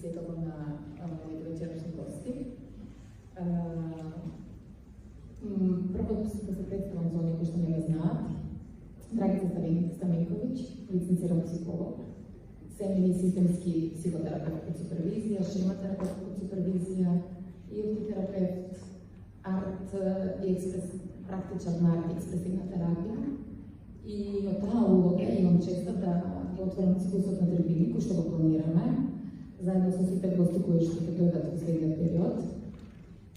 секако на моите вечерашни гости. Прво да се представам за оние кои што не ме знаат. Драгица Стаменковиќ, лиценциран психолог, семејни системски психотерапевт под супервизија, шематерапевт под супервизија, терапевт, практичар на арт експресивна терапија. И од таа улога имам честа да отворам циклусот на трибини, кој што го планираме, заедно со сите гости кои што ќе дојдат во следниот период.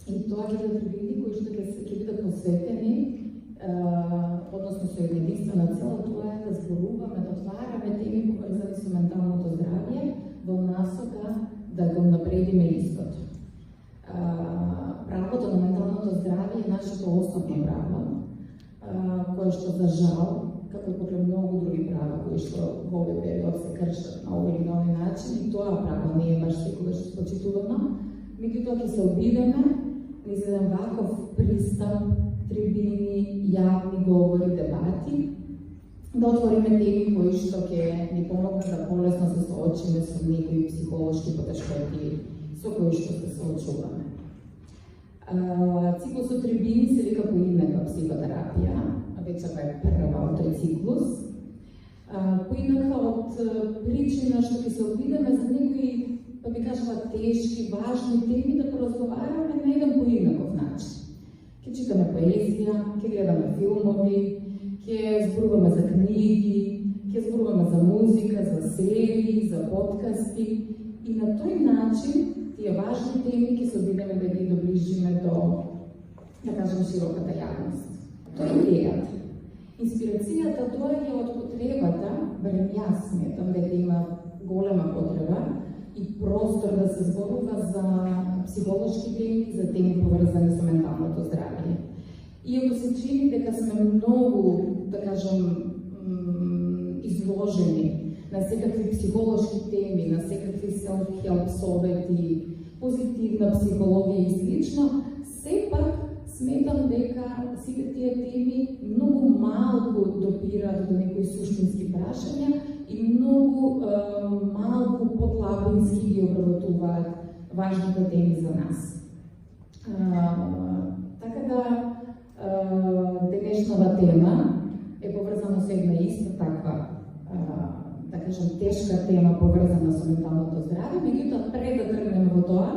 И тоа ќе бидат трибини кои што ќе бидат посветени, односно со единствена цел, тоа е да зборуваме, да отвараме теми поврзани со менталното здравје во насока да го напредиме истото. Правото на менталното здравје е нашето основно право, кое што за жал, како и покрај многу други права кои што во овој период се кршат на овој или на овој начин, и тоа право не е баш секогаш почитувано. Меѓутоа ќе се обидеме низ еден ваков пристап, трибини, јавни говори, дебати, да отвориме теми кои што ќе ни помогнат да полесно се соочиме со некои психолошки потешкоти со кои што се соочуваме. Циклусот трибини се вика по името психотерапија, вечерва е прва од тој циклус. Поинака од причина што ќе се обидеме за некои, па би кажала, тешки, важни теми да поразговараме на еден поинаков начин. Ќе читаме поезија, ќе гледаме филмови, ќе зборуваме за книги, ќе зборуваме за музика, за серии, за подкасти, и на тој начин тие важни теми ќе се обидеме да ги доближиме до, да кажем, широката јавност. Тоа е идејата. Инспирацијата доаѓа од потребата, барем јас сметам дека има голема потреба и простор да се зборува за психолошки теми, за теми поврзани со менталното здравје. Иако се чини дека сме многу, да кажем, изложени на секакви психолошки теми, на секакви self-help совети, позитивна психологија и слично, сепак сметам дека сите тие теми многу малку допираат до некои суштински прашања и многу малку подлабински ги обработуваат важните теми за нас. Така да, денешната тема е поврзана со една иста таква, да кажем, тешка тема поврзана со менталното здравје, меѓутоа пред да тргнеме во тоа,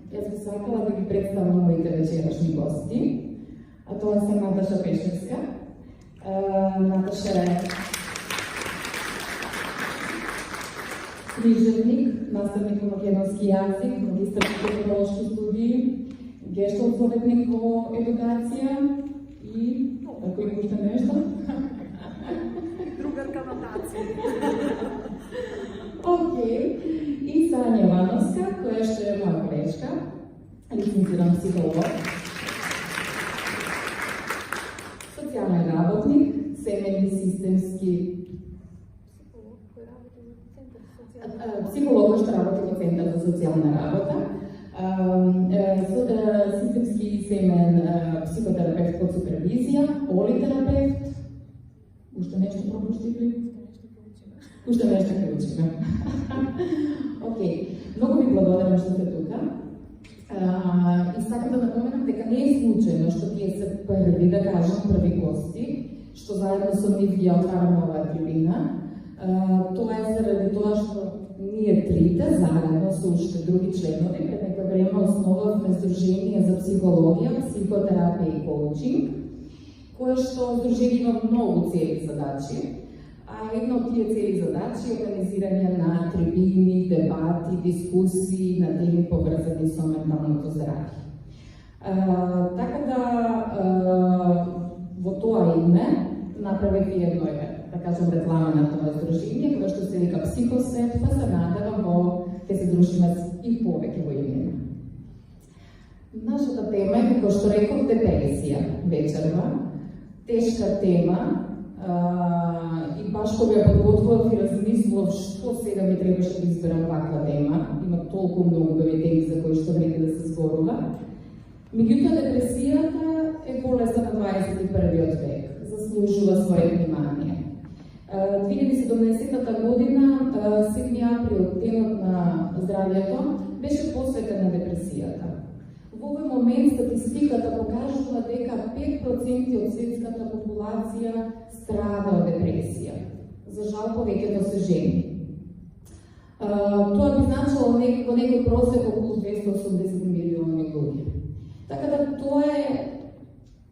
јас би сакала да ги представам моите вечерашни гости, а тоа се Наташа Пешевска. Наташа е книжевник, наставник по македонски јазик, магистар по психолошки студии, гешталт советник во едукација и ако има уште нешто. Другарка на нација. Океј. И Сања Вановска, која што е моја колешка, лицензиран психолог, социјален работник, семејни системски психолог што работи во Центар за социјална работа, системски семеен психотерапевт под супервизија, олитерапевт, уште нешто пропуштивли? Уште нешто ќе учиме. Океј, многу ви благодарам што сте тука. И сакам да напоменам дека не е случајно што тие се први, да кажам, први гости, што заедно со нив ја отвараме оваа трибина. Тоа е заради тоа што ние трите, заедно со уште други членови, пред нека време основавме Сдружение за психологија, психотерапија и коучинг, кое што здружение има многу цели задачи. А една од тие цели задачи е организирање на трибини, дебати, дискусии на теми поврзани со менталното здравје. Така да, во тоа име направив и едно, да кажем, реклама на тоа здружение, кое што се вика Психосвет, па се надевам ќе се дружиме и повеќе во име. Нашата тема е, како што реков, депресија вечерва. Тешка тема, и баш кога ја подготвував и размислував што сега ми требаше да изберам ваква тема, има толку многу убави теми за кои што вреди да се зборува. Меѓутоа, депресијата е болест на 21. век, заслужува своје внимание. 2017 година, 7 април, денот на здравјето, беше посветен на депресијата. Во овој момент статистиката покажува дека 5% од светската популација страда од депресија. За жал, повеќето се жени. Тоа би значило во некој просек околу 280 милиони луѓе. Така да тоа е,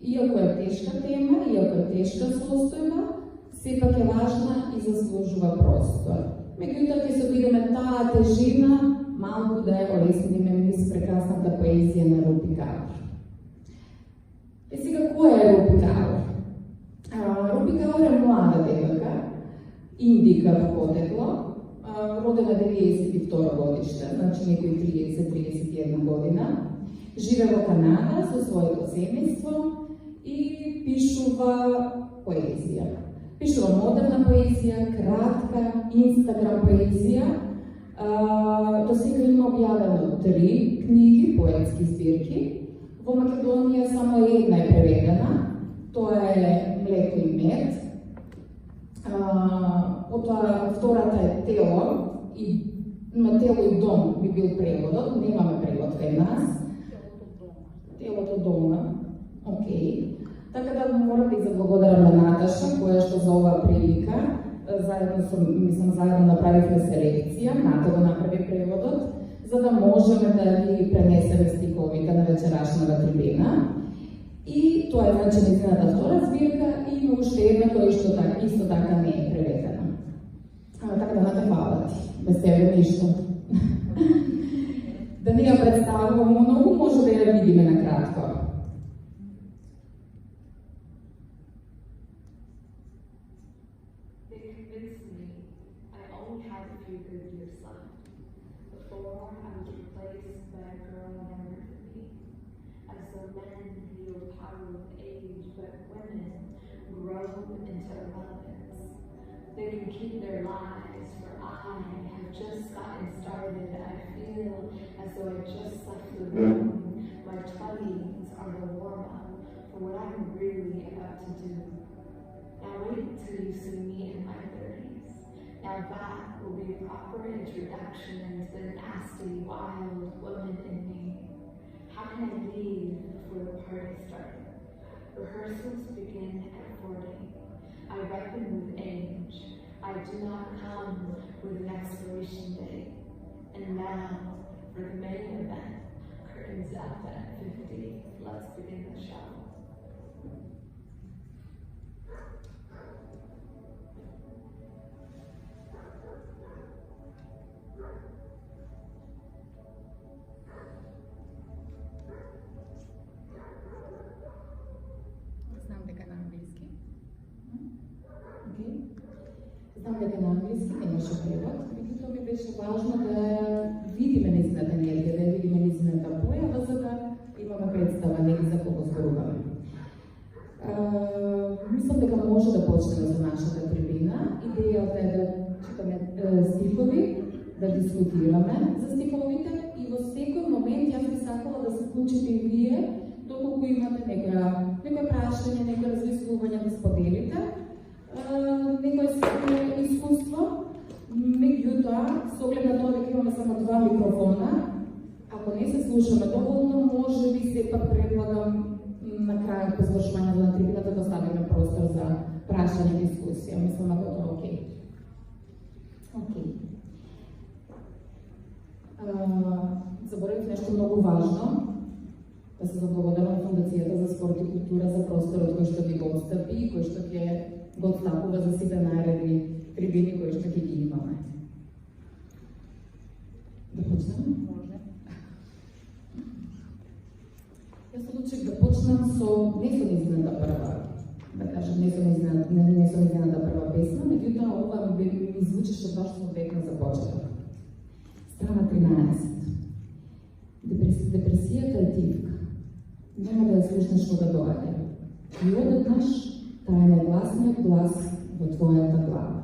иако е тешка тема, иако е тешка состојба, сепак е важна и заслужува простор. Меѓутоа ќе се обидеме таа тежина малку да ја олесниме низ прекрасната поезија на Рупи Каур. Сега, која е Рупи Каур? Рупи Каур е млада девојка, индика во потекло, родена 92 годишта, значи некој 30-31 година, живе во Канада со своето семејство и пишува поезија. Пишува модерна поезија, кратка, инстаграм поезија. До сега има објавено 3 книги, поетски збирки. Во Македонија само една е преведена, тоа е Млеко и мед. Потоа втората е Тело и дом би бил преводот, немаме превод кај нас. Телото дома, окей. Така да морам да ја заблагодарам на Наташа, која што за оваа прилика, заедно направивме селекција, Ната го направи преводот, за да можеме да ги пренесеме стиковите на вечерашната трибина. И тоа е значи незината втора збирка и има уште една која исто така не е преведена. Така да Ната, фала ти, без тебе ништо. Да не ја представувам многу, може да ја видиме на кратко. They can keep their lives, for I have just gotten started. I feel as though I just left the room. My 20s are the warm-up for what I'm really about to do. Now wait till you see me in my 30s. Now that will be a proper introduction into the nasty, wild woman in me. How can I leave before the party started? Rehearsals begin at 40. I ripen with age. I do not come with an expiration date. And now, for the main event, curtains up at 50. Let's begin the show. Знам дека на англиски. Знам дека на англиски немаше превод, меѓутоа ми беше важно да видиме нејзината енергија, да видиме нејзината појава, за да имаме представа нели за кого зборуваме. Мислам дека може да почнеме со нашата трибина. Идејата е да читаме стихови, да дискутираме за стиховите и во секој момент јас би сакала да се вклучите и вие, доколку имате некој прашање, некој размислување да споделите, некој своје искуство. Меѓутоа, со оглед на тоа дека имаме само 2 микрофона, ако не се слушаме доволно, може би сепак предлагам на крајот по завршувањето на трибината да оставиме простор за прашање и дискусија. Мислам дека тоа е окей. Заборавив нешто многу важно. Да се заблагодарам на Фондацијата за спорт и култура за просторот кој што ви го отстапи и кој што ќе го отстапува за сите наредни трибини кои што ќе ги имаме. Да почнеме? Може. Јас одлучив да почнам не со нејзината прва, да кажам, не со нејзината прва песна, меѓутоа ова ми звучеше баш соодветно за почеток. Страна 13. Депресијата е тивка. Нема да ја слушнеш кога доаѓа. И одеднаш таа е најгласниот глас во твојата глава.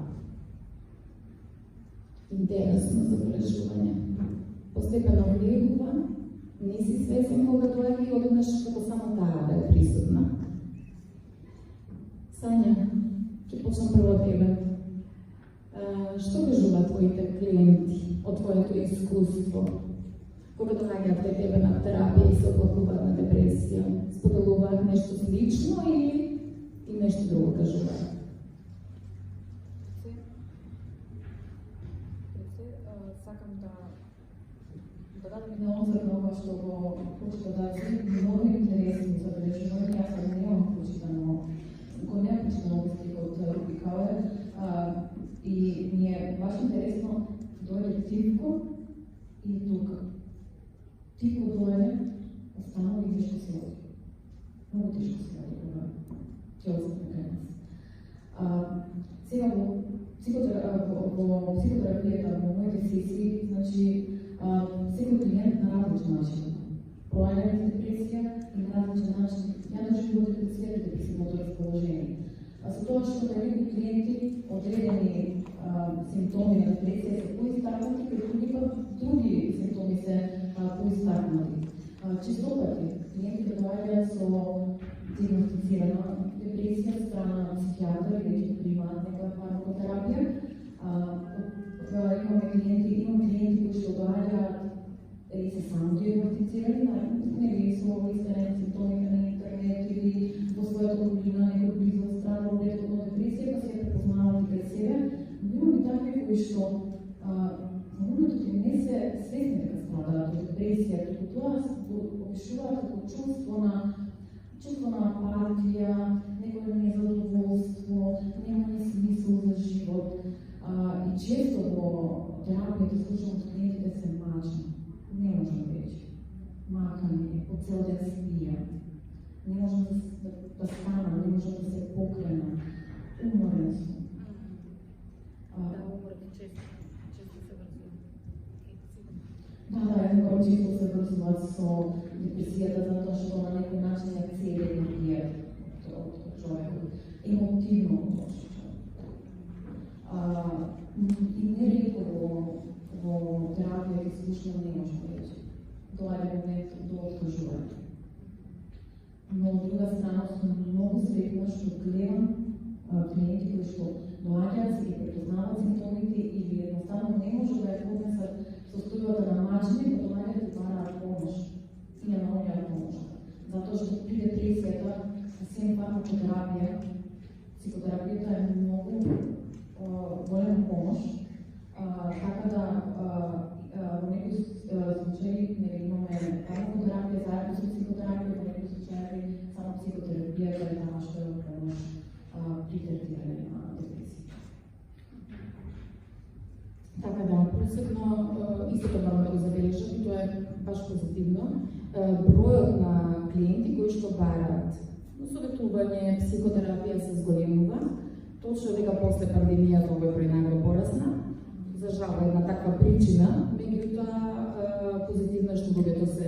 Интересно забележување. Постепено влегува, не си свесен кога доаѓа и одеднаш како само таа да е присутна. Сања, ќе почнам прво тебе. Што кажуваат твоите клиенти од твоето искуство? Кога доаѓаат кај тебе на терапија и се оплакуваат на депресија, споделуваат нешто слично или и нешто друго кажуваат? Сакам да дадам на онзор на ова што го прочитате, многу интересни забележувања, јас не немам прочитано, го немам прочитано стихот Руби Кауер, и ми е баш интересно дојде Тивко и тука. Тивко дојде, останува и тешко се оди. Многу тешко се оди кога ќе остане кај нас. Сега во психотерапијата, во моите сесии, значи, секој клиент на различен начин проаѓа депресија и на различен начин ја доживувате целите депресивното расположение. Со тоа што кај некои клиенти одредени симптоми на депресија се поистакнати, кај други симптоми се поистакнати. Често пати клиентите доаѓаат со диагностицирана депресија од страна на психијатар или ќе примаат некоја фармакотерапија. Имаме клиенти кои што доаѓаат и се само диагностицирани, нели со искане симптомите на интернет или во својата околина некој близок страдал од депресија, па се препознаваат и кај себе. Но имаме и такви кои што на моментот им не се свесни дека страдаат од депресија, туку тоа опишуваат како чувство на апатија, некој незадоволство, немање смисол за живот. И често во терапијата слушам од клиентите се мачни. Не можам речи. Макање, по цел ден спија. Не можам да станам, не можам да се покренам. Уморен сум. Уморот често се врзува. Уморот често се врзуваат со депресијата, затоа што на некој начин ја цели енергијата од човекот. Емотивно точно. И неретко во терапија ќе слушам не можам да речи. Доаѓа момент до откажување. Но од друга страна сум многу среќна што гледам клиенти кои што доаѓаат се ги препознаваат симптомите или едноставно не може да ја поднесат состојбата на мачење, па доаѓаат и бараат помош. И ја наоѓаат помош. Затоа што при депресијата, сем фармакотерапија, психотерапијата е многу голема помош, така да во некои случаи не имаме фармакотерапија заедно со психотерапија, во некои случаи само психотерапијата е таа што е помош при третирање на депресија. Така да, пресекно истото морам да го забележам и тоа е баш позитивно. Бројот на клиенти кои што бараат советување, психотерапија се зголемува. Точно дека после пандемијата овој број нагло порасна. За жал една таква причина, меѓутоа позитивно што луѓето се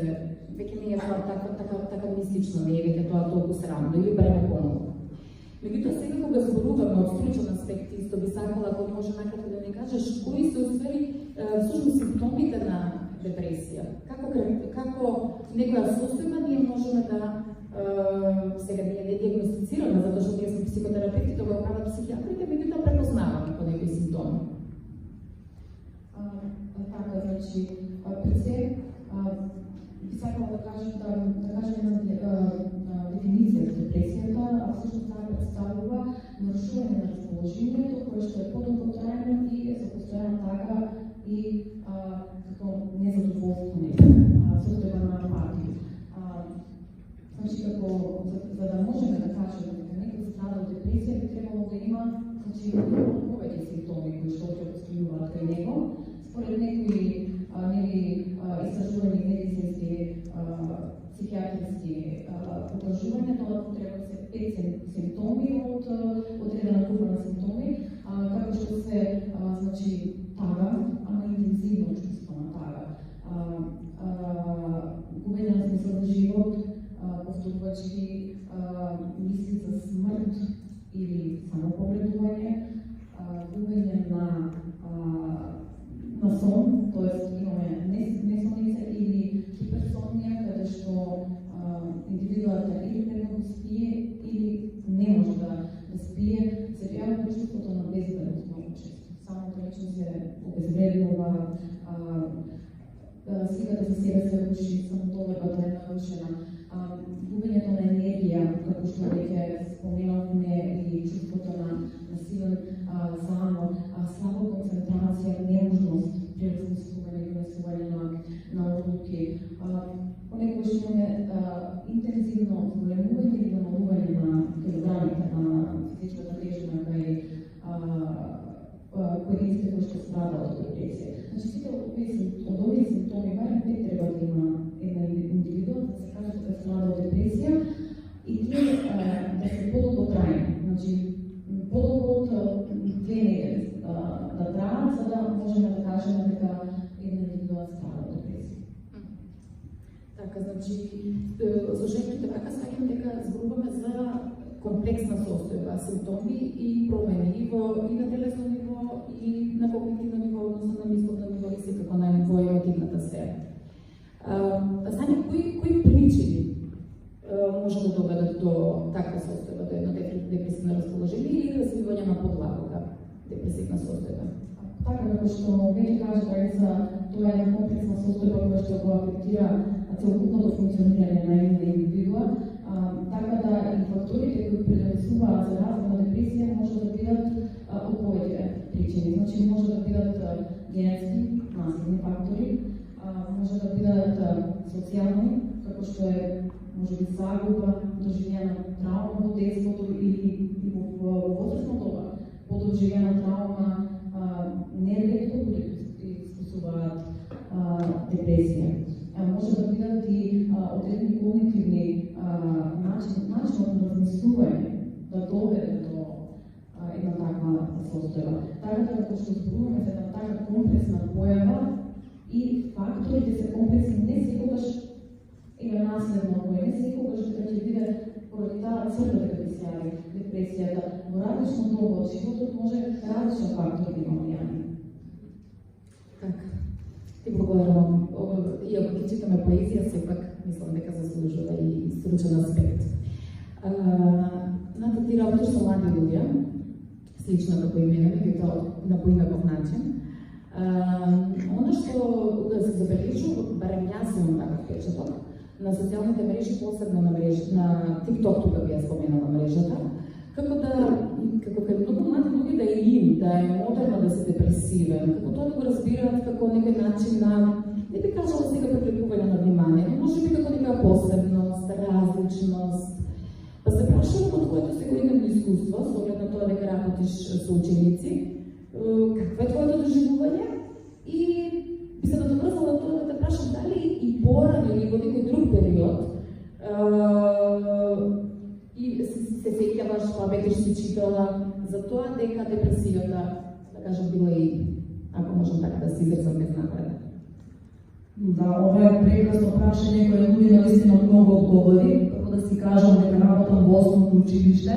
веќе не е така мистично, не е веќе тоа толку срамно или бреме помалку. Меѓутоа сега кога зборуваме од стручен аспект, исто би сакала ако може накратко да ми кажеш кои се уствари всушност симптомите на депресија. Како некоја состојба ние можеме да сега ние не диагностицираме, затоа што ние сме психотерапевти, тоа го прават психијатрите, меѓутоа препознаваме по некои симптоми. Така, значи, пред се, би сакала да кажем една дефиниција за депресијата, а всушност таа представува нарушување на расположението, кое што е подолготрајно и е за постојано така и како незадоволство состојба на апатија. Значи, за да можеме да кажеме дека некој страда од депресија, би требало да има повеќе симптоми кои што ќе постојуваат кај него. Според некои истражувања медицински, психијатрски покажувања, тоа треба да се 5 симптоми од одредена група на симптоми, како што се значи тага, ама интензивно чувство на тага, губење на смисла за живот, повторувачки мисли за смрт или самопогледување, губење на сон, т.е. имаме несонница или хиперсонија, каде што индивидуата или премногу спие или не може да спие, се појавува чувството на безбедност многу често. самото лично се обезвредува, сликата за себе се руши, самодовербата е нарушена, губењето на енергија, како што веќе споменавме, и чувството на силен замор, слаба концентрација, неможност при размислување и донесување на одлуки. Понекогаш имаме интензивно зголемување и намалување на килограмите, на физичката тежина кај којниците кои што страдаат од депресија. Значи, сите од овие симптоми, барем не треба да има една индивидуа, да се каже дека страда од депресија и тие да се подолго трајни. Значи, подолго од 2 недели да траат, за да можеме да кажеме дека една индивидуа страда од депресија. Така, значи, слушајќи така, сваќам дека зборуваме за комплексна состојба, симптоми и промени и на телесно ниво, и на когнитивно ниво, односно на мисловно ниво и секако на ниво емотивната сфера. Сања, кои причини може да доведат до таква состојба, до едно депресивно расположение или развивање на подлабока депресивна состојба? Така, како што веќе кажа Драрица, тоа е една комплексна состојба која што го афектира целокупното функционирање на една индивидуа, така да и факторите кои предизвикуваат за развој на депресија може да бидат од повеќе причини. Значи, може да бидат генетски, наследни фактори, може да бидат социјални, како што е можеби загуба, доживеена травма во детството или во возрастно доба, подоживеена травма, неретко искусуваат депресија. Може да бидат и одредени когнитивни начинот на размислување да доведе до една таква состојба. Така како што зборуваме за една така комплексна појава и факторите се комплексни, не секогаш има наследно кој, не секогаш дека ќе биде поради таа црта дека би се јави депресијата. Во различно доба од животот може различен фактор да има влијание. Така. Ти благодарам. Иако ќе читаме поезија, сепак мислам дека заслужува и стручен аспект. Ната, ти работиш со млади луѓе, слично како и мене, меѓутоа на поинаков начин. Она што да се забележува, барем јас имам такав впечаток, на социјалните мрежи, посебно на TikTok, тука би ја споменала мрежата, како кај многу млади луѓе да е им, да е модерно да се депресивен, како тоа да го разбираат како некој начин на, не би кажала сега привлекување на внимание, но може би како нека посебност, различност. Па се прашувам од твоето секојдневно искуство, со оглед на тоа дека работиш со ученици, какво е твоето доживување и би се надоврзала тоа да те прашам дали и порано или во некој друг период и се сеќаваш, па веќе си читала за тоа дека депресијата, да кажам, била и, ако можам така да се изразам без напред. Да, ова е прекрасно прашање кој нуди навистина многу одговори. Како да си кажам дека работам во основно училиште,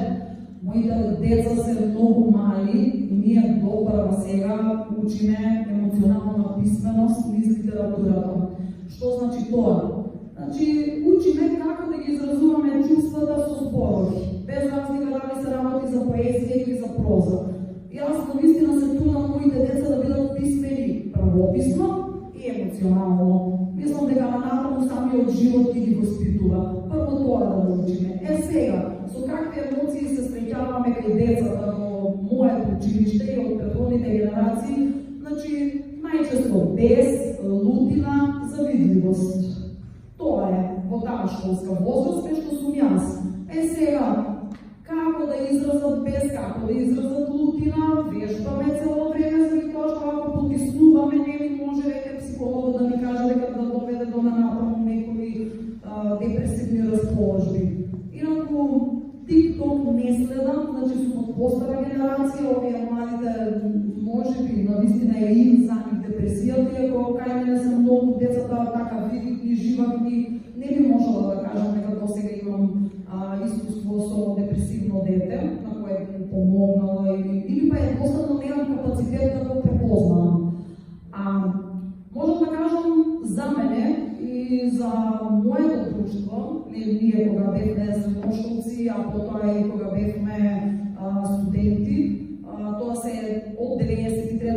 моите деца се многу мали и ние допрва сега учиме емоционална писменост низ литературата. Што значи тоа? Значи, учиме како да ги изразуваме чувствата со зборови, без разлика дали се работи за поезија или за проза. Јас навистина се трудам моите деца да бидат писмени правописно и емоционално. Мислам дека натаму самиот живот ги воспитува. Прво тоа да го учиме. Сега, со какви емоции се среќаваме кај децата во моето училиште и од претходните генерации, значи, најчесто бес, лутина, завидливост. Тоа е во таа школска возраст, кај што сум јас. Сега, како да изразат бес, како да изразат лутина, вежбаме цело време, заради тоа што ако потиснуваме, не ми може веќе психологот да ми каже дека да доведе до натаму некои депресивни расположби. Инаку, TikTok не следам, значи сум од постара генерација, овие младите може би навистина е им за депресијата, иако кај мене се многу децата така видни, живакни, не би можела да кажам дека досега имам искуство со депресивно дете, на кое би му помогнала или па едноставно немам капацитет да го препознам. Можам да кажам за мене и за моето друштво, ние кога бевме средношколци, а потоа и кога бевме студенти, тоа се од 93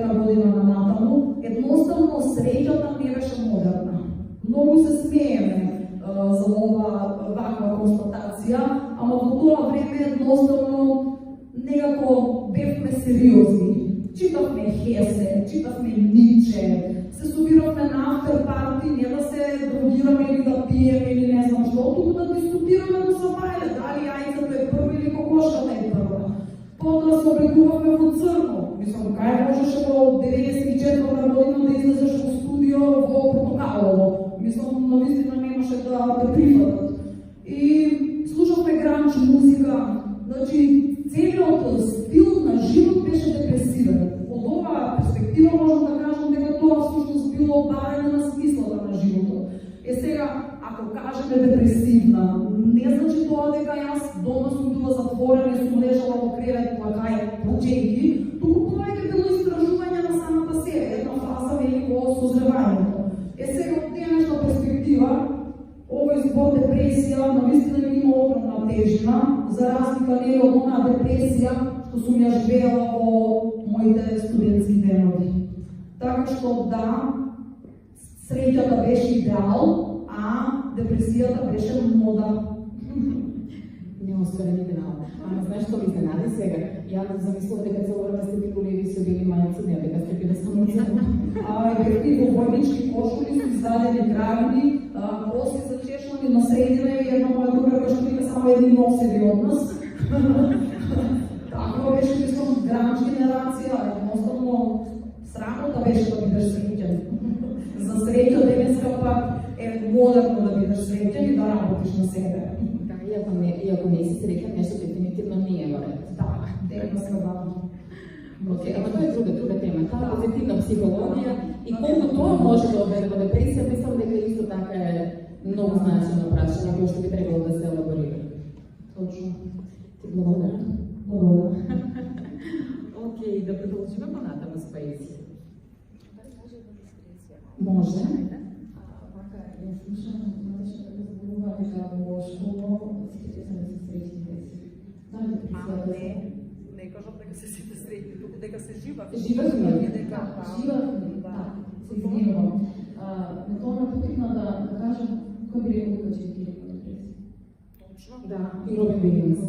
сериозни. Читавме Хесе, читавме Ниче, се собиравме на афтерпарти, не да се дрогираме или да пиеме или не знам што, туку да дискутираме во сабајле, дали јајцето е прво или кокошката е прва. Потоа се облекувавме во црно. Мислам, кај можеше во 94 година да излезеш во студио во портокалово. Мислам, навистина немаше да те прифатат. И слушавме гранч музика. Значи, целиот стил на живот беше депресивен. Од оваа перспектива можам да кажам дека тоа всушност било барање на смислата на животот. Сега, ако кажеме депресивна, не значи тоа дека јас дома сум била затворена и сум лежала во кревет плакај плачејки, туку повеќе било истражување на самата себе, една фаза вели во созревањето. Сега, од денешна перспектива, овој збор депресија навистина има огромна тежина, за разлика не од онаа депресија што сум ја живеела во моите студентски денови. Така што да, среќата беше идеал, а депресијата беше мода. Неоспорен идеал. Ама знаеш што ми изненади сега? Ја замислувам дека цело време сте били и се били мајци, не дека сте били само црно. Бевки во војнички кошули со издадени гравни, коси зачешани на средина и една моја другарка што вика само едни носеви од нас. Таква беше, мислам, гранч генерација, едноставно срамота беше да бидеш среќен. За среќа денеска пак е модерно да бидеш среќен и да работиш на себе. Да, иако не си среќен, нешто дефинитивно не е во ред. Да, денеска да. Океј, ама тоа е друга тема, таа позитивна психологија и колку тоа може да одведе во депресија, мислам дека исто така е многу значено прашање кој што би требало да се елаборира. Точно. Ти благодарам. Благодарам. Океј, да продолжиме понатаму с поезија. Може да дискреција. Може. Вака, ја слушам, натачно дека зборува дека во школа сите се среќни деца. Дали депресијата Не кажам дека се сите среќни, туку дека се живаат. Живаат. Дека животни, да, се извинувам. На тоа ме потикна да кажам кој би рекол дека ќе ги рекол депресија. Точно. Да, и Робин Вилијамс.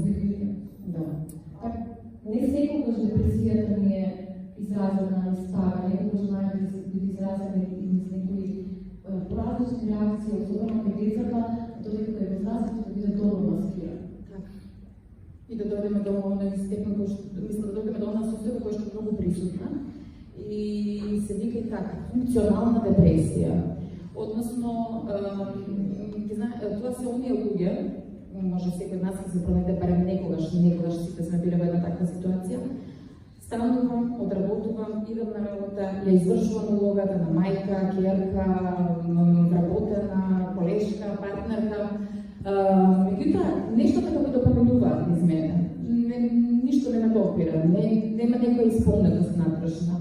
Да. Так, не секогаш депресијата ни е изразена на стара, некогаш знаат да биде изразена и низ некои поразлични реакции, особено кај децата, додека кај возрастните да биде добро маскиран. И да дојдеме до оној степен кој што, мислам да дојдеме до онаа состојба која што е многу присутна и се вика и така, функционална депресија. Односно, тоа се оние луѓе, може секој од нас да се пронете барем некогаш сите сме биле во една таква ситуација, станувам, одработувам, идам на работа, ја извршувам улогата на мајка, ќерка, вработена, колешка, партнерка. Меѓутоа, нештата како да поменуваат низ мене. Ништо не ме допира, нема некоја исполнетост натрешна.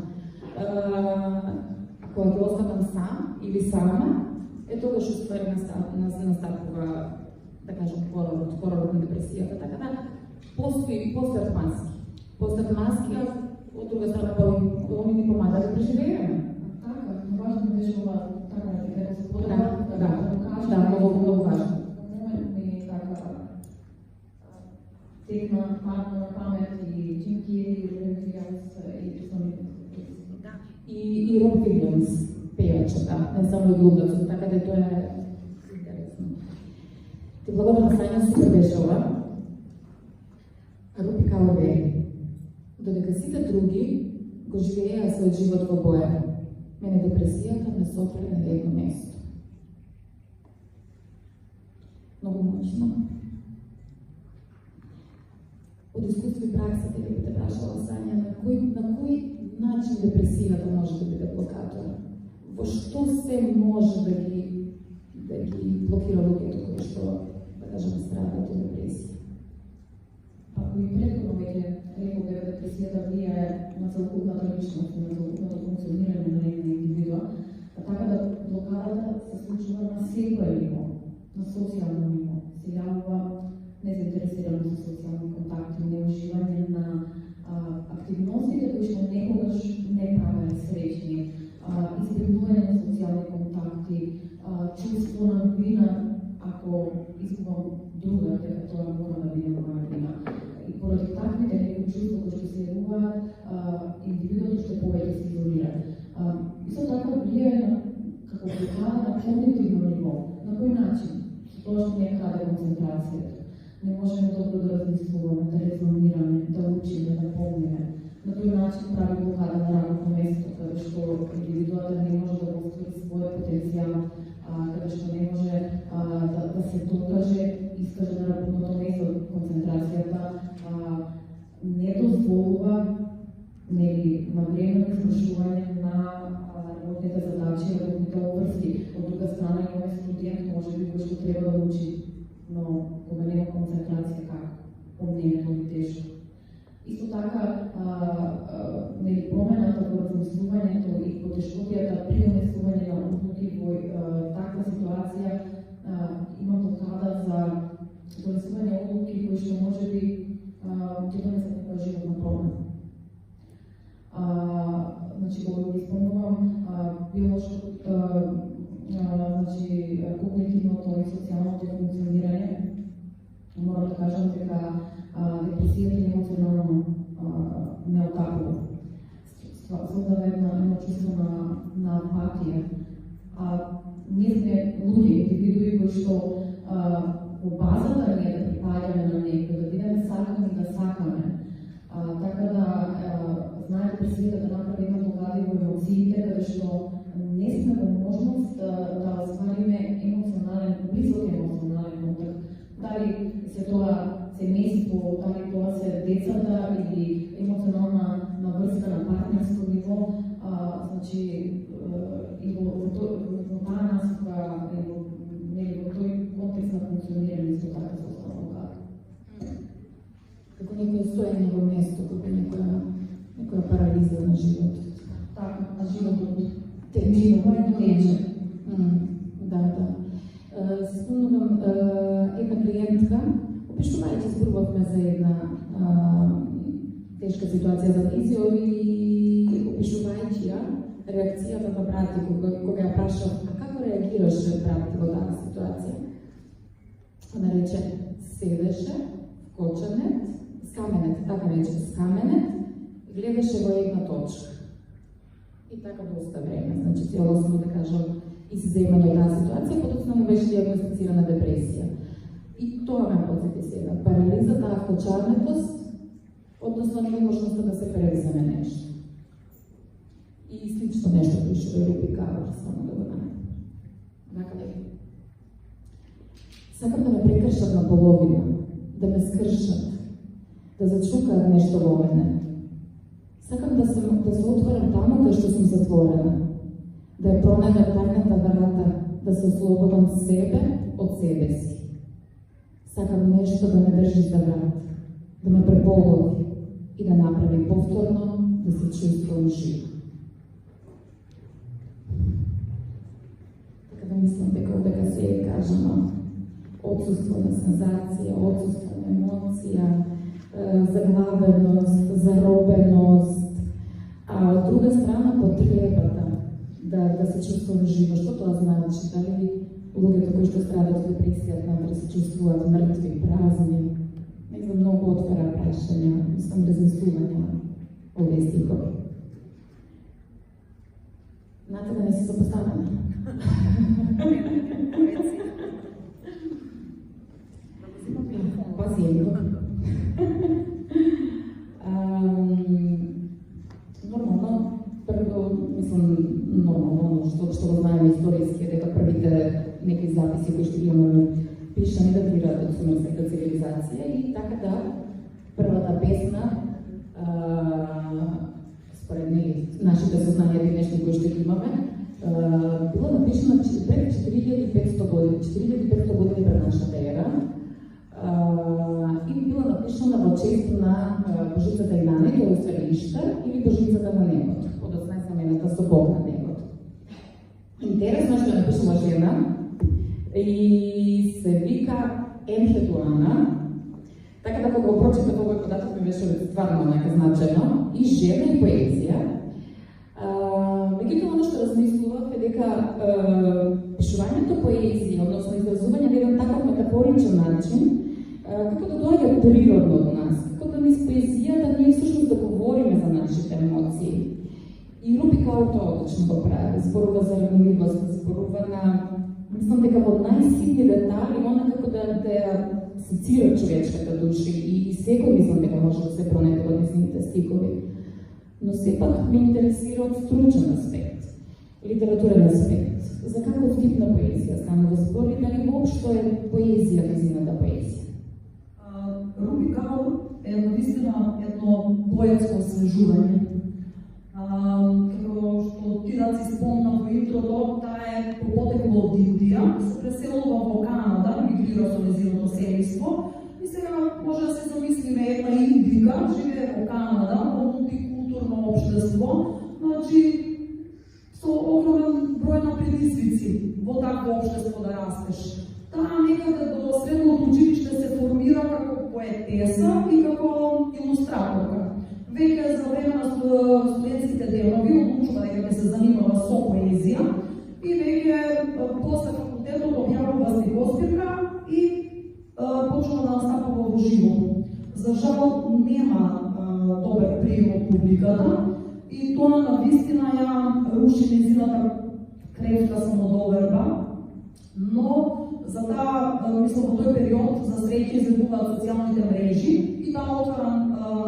Кога ќе останам сам или сама, тогаш уствари настапува, да кажам, хоророт на депресијата, така да постојат маски. Постојат маски, од друга страна, они ни помагаат да преживееме. Така, важно беше ова така дека се подобра, Да, многу важно. Момент ми така текна на памет и Джим Кери, Робин Вилијамс и самите. И Роб Вилијамс, пејачата, не само и глумецот, така да тоа е интересно. Ти благодарам, Сања, супер беше ова. Рупи Калавери. Додека сите други го живееа својот живот во боја, мене депресијата ме сопре на едно место. Многу мощно. Од искуство и праксата ќе би те прашала, Сања, на кој начин депресијата може да биде блокатор? Во што се може да ги блокира луѓето кои што, да кажем, страдаат од депресија? Ако и претходно веќе рекол дека депресијата влијае на целокупната личност, на целокупното функционирање на една индивидуа, така да блокадата се случува на секој ниво, на социјално ниво. Се јавува незаинтересираност за социјални контакти, неуживање на активностите кои што некогаш не правеле среќни, избегнување на социјални контакти, чувство на вина ако изгубам друга, дека тоа мора да биде моја вина. И поради таквите некои чувства кои што се јавуваат, индивидуот што повеќе се изолира. Исто така влијае на како блокада на когнитивно ниво. На кој начин? Со тоа што не краде концентрацијата. Не можеме добро да размислуваме, да резонираме, да учиме, да помниме. На тој начин прави блокада на работно место, каде што индивидуата не може да оствари својот потенцијал, каде што не може да се докаже, искаже на работното место. Концентрацијата не дозволува на време извршување на работните задачи, работните обврски. Од друга страна имаме студент, може би, кој што треба да учи, но кога нема концентрација, как помнењето е тешко. Исто така, промената во размислувањето и потешкотијата при донесување на одлуки во таква ситуација има блокада за донесување одлуки кои што може би ќе донесат некоја животна промена. Значи, кога ги спомнувам биолошко, значи, когнитивното и социјалното функционирање, морам да кажам дека депресијата е емоционално неотапува. Создава едно чувство на апатија. Ние сме луѓе, индивидуи кои што во базата ние да припаѓаме на некој, да бидеме сакани да сакаме. Така да знаете депресијата да направи една блокада во емоциите, каде што не сме во можност да оствариме емоционален, близок емоционален контакт. Дали се тоа семејство, дали тоа се децата или емоционална наврска на партнерско ниво, значи и во таа насока, во тој контекст на функционирање исто така се остава блокада. Како некој стоење во место, како некоја парализа на животот. Така, а животот тече. Да. Се спомнувам една клиентка, опиштувајќи зборувавме за една тешка ситуација за Изио и опишувајќи ја реакцијата на брат кога ја прашав, а како реагираше брат во таа ситуација? Она рече, седеше, вкоченет, скаменет, така рече, скаменет, гледаше во една точка. И така доста време, значи целосно да кажам, изземање од таа ситуација, подоцна му беше диагностицирана депресија. И тоа ме подсети сега, парализа, таа вкочарнетост, односно неможноста да се превземе нешто. И слично нешто пишува Рупи Кавар, само да го најдем. Така да е. Сакам да ме прекршат на половина, да ме скршат, да зачукаат нешто во мене. Сакам да се отворам таму кај што сум затворена, да ја пронајдам тајната врата, да се ослободам себе од себе си. Сакам нешто да ме држи за врат, да ме преполови и да направи повторно да се чувствувам жив. Така да мислам дека се е кажано отсутство на сензација, отсутство на емоција, заглавеност, заробеност, а од друга страна потребата да се чувствувам живо. Што тоа значи? Дали луѓето кои што страдат од депресија да се чувствуваат мртви, празни? Не знам, многу отвора прашања, мислам размислувања овие стихови. Знате да не си запоставена. Пазијемо. Нормално, прво, мислам, нормално, што го знаеме историјски, дека првите некои записи кои што ги имаме пишани датираат од сумерската цивилизација и така да првата песна според нашите сознања денешни кои што ги имаме била напишана пред 4500 години, 4500 години пред нашата ера и била напишана во чест на божицата Инане, тој уствари Иштар, или божицата на небото, подоцна е замената со Бог на небото. Интересно што е напишала жена и се вика Енхедуана, така да кога го прочитав овој податок ми беше стварно нека значено, и жена и поезија. Меѓутоа, оно што размислував е дека пишувањето поезија, односно изразување на еден таков метафоричен начин, како да доаѓа природно од нас, како да Порто одлично го прави, зборува за ревнливост, зборува на, мислам дека во најситни детали, онакако да ја сецира човечката душа и секој мислам дека може да се пронеде во незините стикови. Но сепак ме интересира од стручен аспект, литературен аспект. За каков тип на поезија станува збор и дали воопшто е поезија незината поезија? Руби Као е наистина едно поетско освежување. Како што ти да си спомна во интрото, таа е потекло од Индија, се преселува во Канада, мигрира со незиното семејство и сега може да се замислиме една индика, живее во Канада, во мултикултурно општество, значи со огромен број на предизвици во такво општество да растеш. Таа некаде до средното училиште се формира како поетеса и како илустраторка. Веќе за време на студентските денови одлучува дека ќе се занимава со поезија и веќе после факултетот објавува стихоспирка и почнува да настапува во живо. За жал нема добар прием од публиката и тоа навистина ја руши незината кревка самодоверба, но за таа, мислам, во тој период за среќа излегуваат социјалните мрежи и таа отвара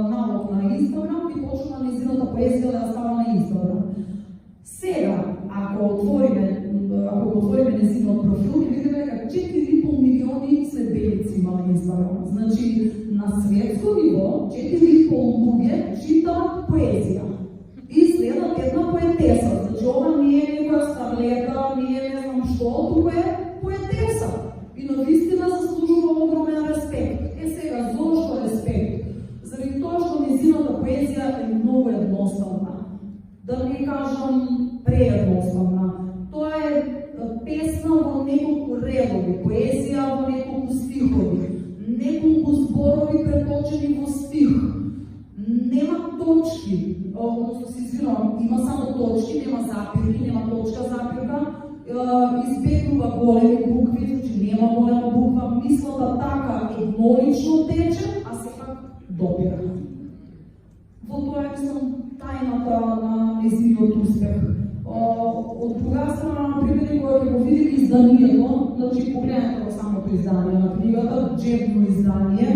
налог на Инстаграм и почнува незината поезија да ја става на Инстаграм. Сега, ако отвориме незинот профил, ќе видиме дека 4,5 милиони следбеници има на Инстаграм. Значи, на светско ниво 4,5 луѓе читаат поезија и следат една поетеса. Значи, ова не е некоја старлета, не е не знам што, тука е поетеса. И навистина заслужува огромен респект. Сега, зошто респект? Заради тоа што незината поезија е многу едноставна. Да не кажам преедноставна. Тоа е песна во неколку редови, поезија во неколку стихови, неколку зборови преточени во стих. Нема точки, односно се извинувам, има само точки, нема запирки, нема точка запирка, избегнува големи букви, значи нема голема буква, мислата така еднолично тече, а сепак допира. Во тоа е тајната на незиниот успех. Од друга страна, например, кога ќе го видите изданието, значи погледнете во самото издание на книгата, джебно издание,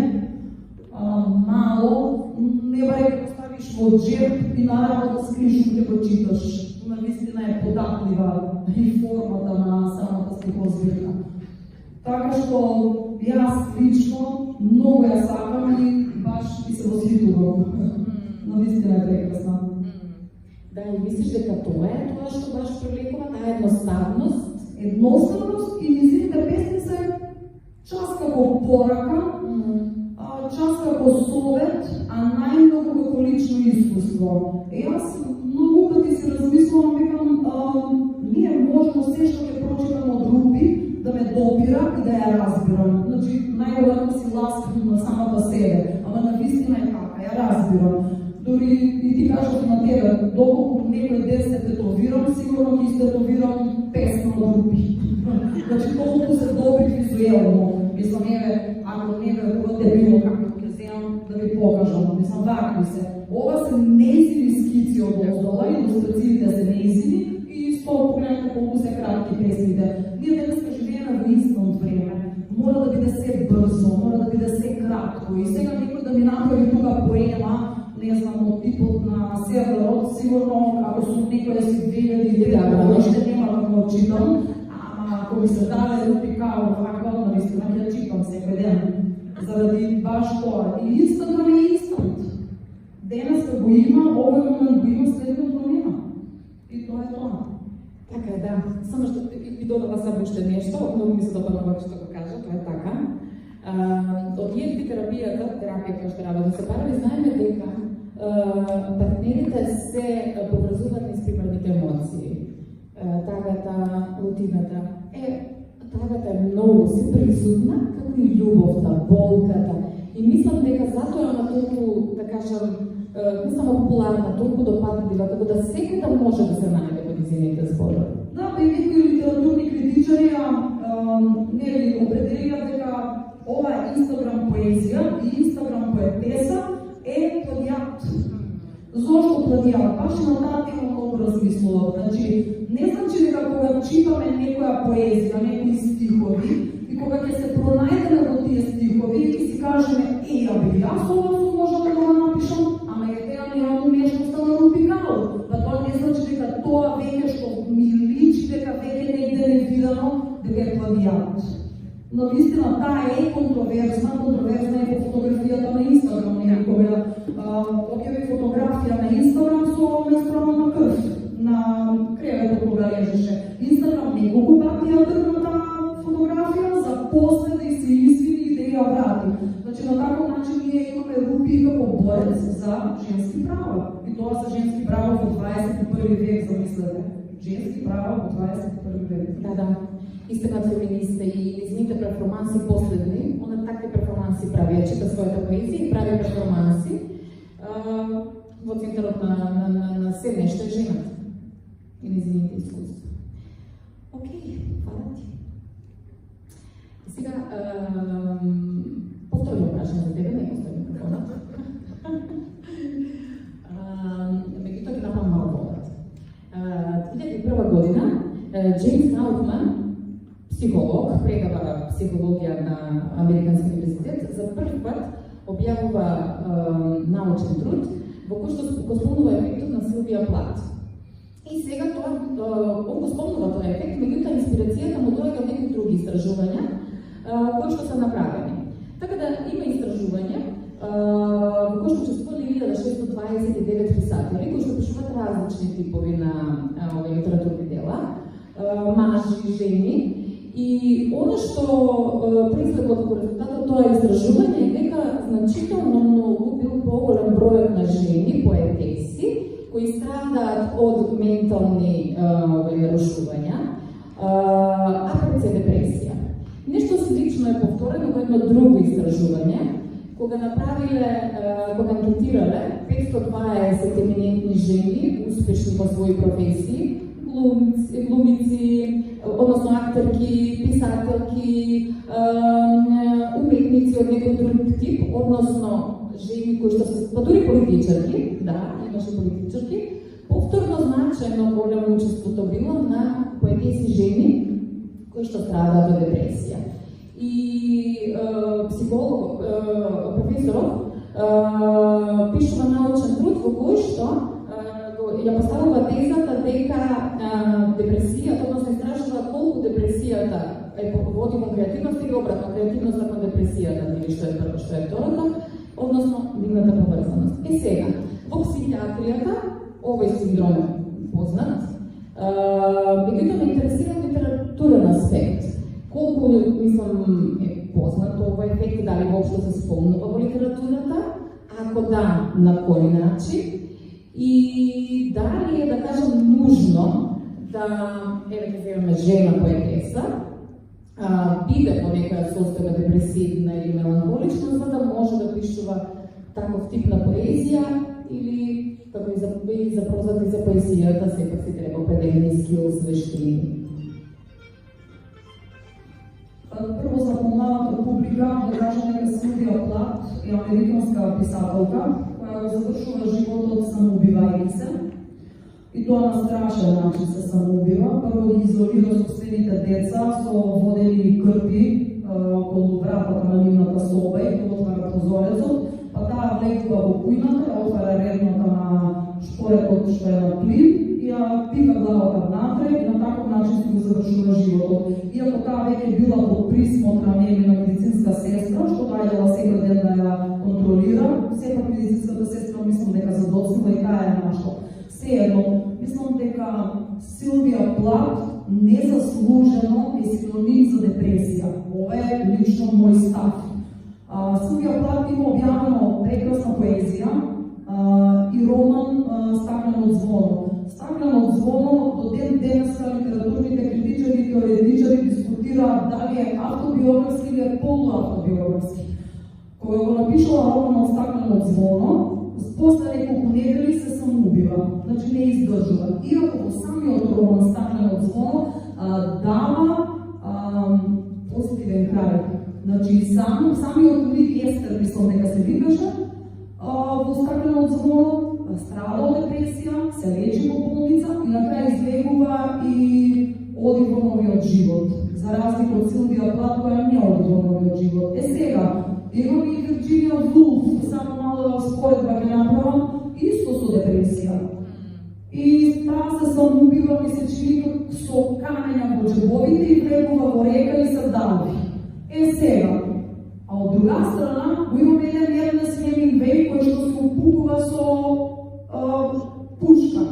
мало, не баре ќе ставиш во джеб и наравно да скриш ќе го читаш. Навистина е податлива и формата на самата стихозбирка. Така што јас лично многу ја сакам и баш и се восхитувам. Навистина е прекрасна. Да, и мислиш дека тоа е тоа што баш привлекува, таа едноставност? Едноставност и незините песни се час како порака, час како совет, а најмногу како лично искуство. Јас многу пати се размислувам, викам, ние можно се што ќе прочитам од Руби да ме допира и да ја разбирам. Значи, најверојатно си ласкам на самата себе, ама навистина е така, ја разбирам. Дори и ти кажат на тебе, доколку некој ден се тетовирам, сигурно ќе истетовирам песна од Руби. Значи, толку се добри визуелно. Мислам, ако не верувате било како ќе земам да ви покажам. Мислам, вакви се. Ова се неизини скици од оздола, илустрациите се неизини и сто погледнете колку се кратки песните. Ние денеска живееме во инстант време. Мора да биде се брзо, мора да биде се кратко. И сега некој да ми направи тука поема, не знам, од типот на Северот, сигурно ако сум некоја си 2003 ще нема да го читам, ама ако ми се даде Руби Као ваква, навистина ќе читам секој ден. Заради баш тоа. И Инстаграм е инстант. Денеска го има, овој момент го има, следното нема. И тоа е тоа. Така е, да. Само што ви додава само уште нешто, многу ми се допадна што го кажа, тоа е така. Од EFT терапија која што работи се парави, знаеме дека партнерите се поврзуваат низ примерните емоции. Тагата, рутината. Тагата е многу се присутна, како и љубовта, болката. И мислам дека затоа на толку, да кажам, не само популарна, толку допадлива, како да секој да може да се најде во незините зборови. Да, и некои литературни критичари не определија дека ова Инстаграм поезија и Инстаграм поетеса е плагијат. Зошто плагијат? Баш на таа тема многу размислував. Значи, не значи дека кога читаме некоја поезија, некои стихови, и кога ќе се пронајдеме во тие стихови, ќе си кажеме, ја би јас ова сум можел да го напишам, ама е теа нејавно нешто станало пикало. Па тоа не значи дека тоа веќе што ми личи, дека веќе негде невидано, дека е плагијат. Но вистина таа е контроверзна е по фотографијата на Инстаграм. Некога објави фотографија на Инстаграм со менструална крв на креветот кога лежеше. Инстаграм неколку пати ја тргна таа фотографија за после да се извини и да ја врати. Значи на таков начин ние имаме Рупи како борец за женски права. И тоа се женски права во 21 век, замислете. Женски права во 21 век. Да. Истинат феминисти и незините перформанси последни, она такви перформанси правија, чита својата поезија и прави перформанси. Во центарот на се нешто е жената и незините искуства. Океј, фала ти. И сега, повторно прашам за тебе, не поставим микрофонот. Меѓутоа ќе направам малку поврат. 2001 година, Джеймс Наутман, психолог, предава психологија на Американски универзитет, за прв пат објавува научен труд во кој што го спомнува ефектот на Силвија Плат. И сега он го спомнува тој ефект, меѓутоа инспирацијата му доаѓа од некои други истражувања кои што се направени. Така да има истражување во кои што учествували 1629 писатели кои што пишуваат различни типови на литературни дела, мажи, жени. И оно што произлегло како резултат од тоа истражување е дека значително многу бил поголем бројот на жени, поетеси, кои страдаат од ментални нарушувања, а пред се депресија. Нешто слично е повторено во едно друго истражување, кога анкетирале 520 еминентни жени, успешни во своји професии, глумици, односно актерки, писателки, уметници од некој друг тип, односно жени кои што се, па дури политичарки, да, имаше политичарки, повторно значајно големо учеството било на поетеси жени кои што страдаат од депресија. И психолог, професоров, пишува научен труд во кој што ја поставува тезата дека депресијата, односно истражува колку депресијата е води во креативност или обратно, креативноста кон депресијата, или што е прво, што е второто, односно нивната поврзаност. Сега, во психијатријата овој синдром е познат, меѓутоа ме интересира литературен аспект. Колку, мислам, е познат овој ефект, дали воопшто се спомнува во литературата, ако да, на кој начин, и дали е, да кажем, нужно да, ќе земеме жена поетеса, биде по некоја состојба депресивна или меланхолична, за да може да пишува таков тип на поезија, или, како и за прозата и за поезијата, сепак си треба определени скилс, вештини. Прво за помладата публика да кажем дека Силвија Плат е американска писателка, која го завршува животот самоубивајќи се. И тоа на страшен начин се самоубива. Прво ги изолира собствените деца со водени крпи околу вратата на нивната соба и го отвара прозорецот, па таа влегува во кујната, ја отвара редната на шпоретот што е на плин и ја пика главата внатре и на таков начин си го завршува животот. Иако таа веќе била под присмотра нивна медицинска сестра, што доаѓала секој ден да ја контролира, сепак медицинската сестра мислам дека задоцнува и таа е нашла. Сеедно, мислам дека Силвија Плат незаслужено е синоним за депресија. Ова е лично мој став. Силвија Плат има објавено прекрасна поезија и роман Стакленото звоно. Стакленото звоно до ден денеска литературните критичари и теоретичари дискутираат дали е автобиографски или е полуавтобиографски. Кога го напишала романот Стакленото звоно, после неколку недели се самоубива, значи не издржува. Иако во самиот роман Стакленото звоно дава позитивен крај. Значи самиот лик Естер, мислам дека се викаше, во Стакленото звоно страда од депресија, се лечи во болница и на крај излегува и оди во новиот живот. За разлика од Силвија Плат, која не оди во новиот живот. Сега, имам и Вирджинија Вулф, само мало споредба ги направам, исто со депресија. И таа се самоубива, ми се чини со камења во џебовите и влегува во река и се дави. Сега, а од друга страна, го имаме еден Ернест Хемингвеј кој што се упукува со пушка.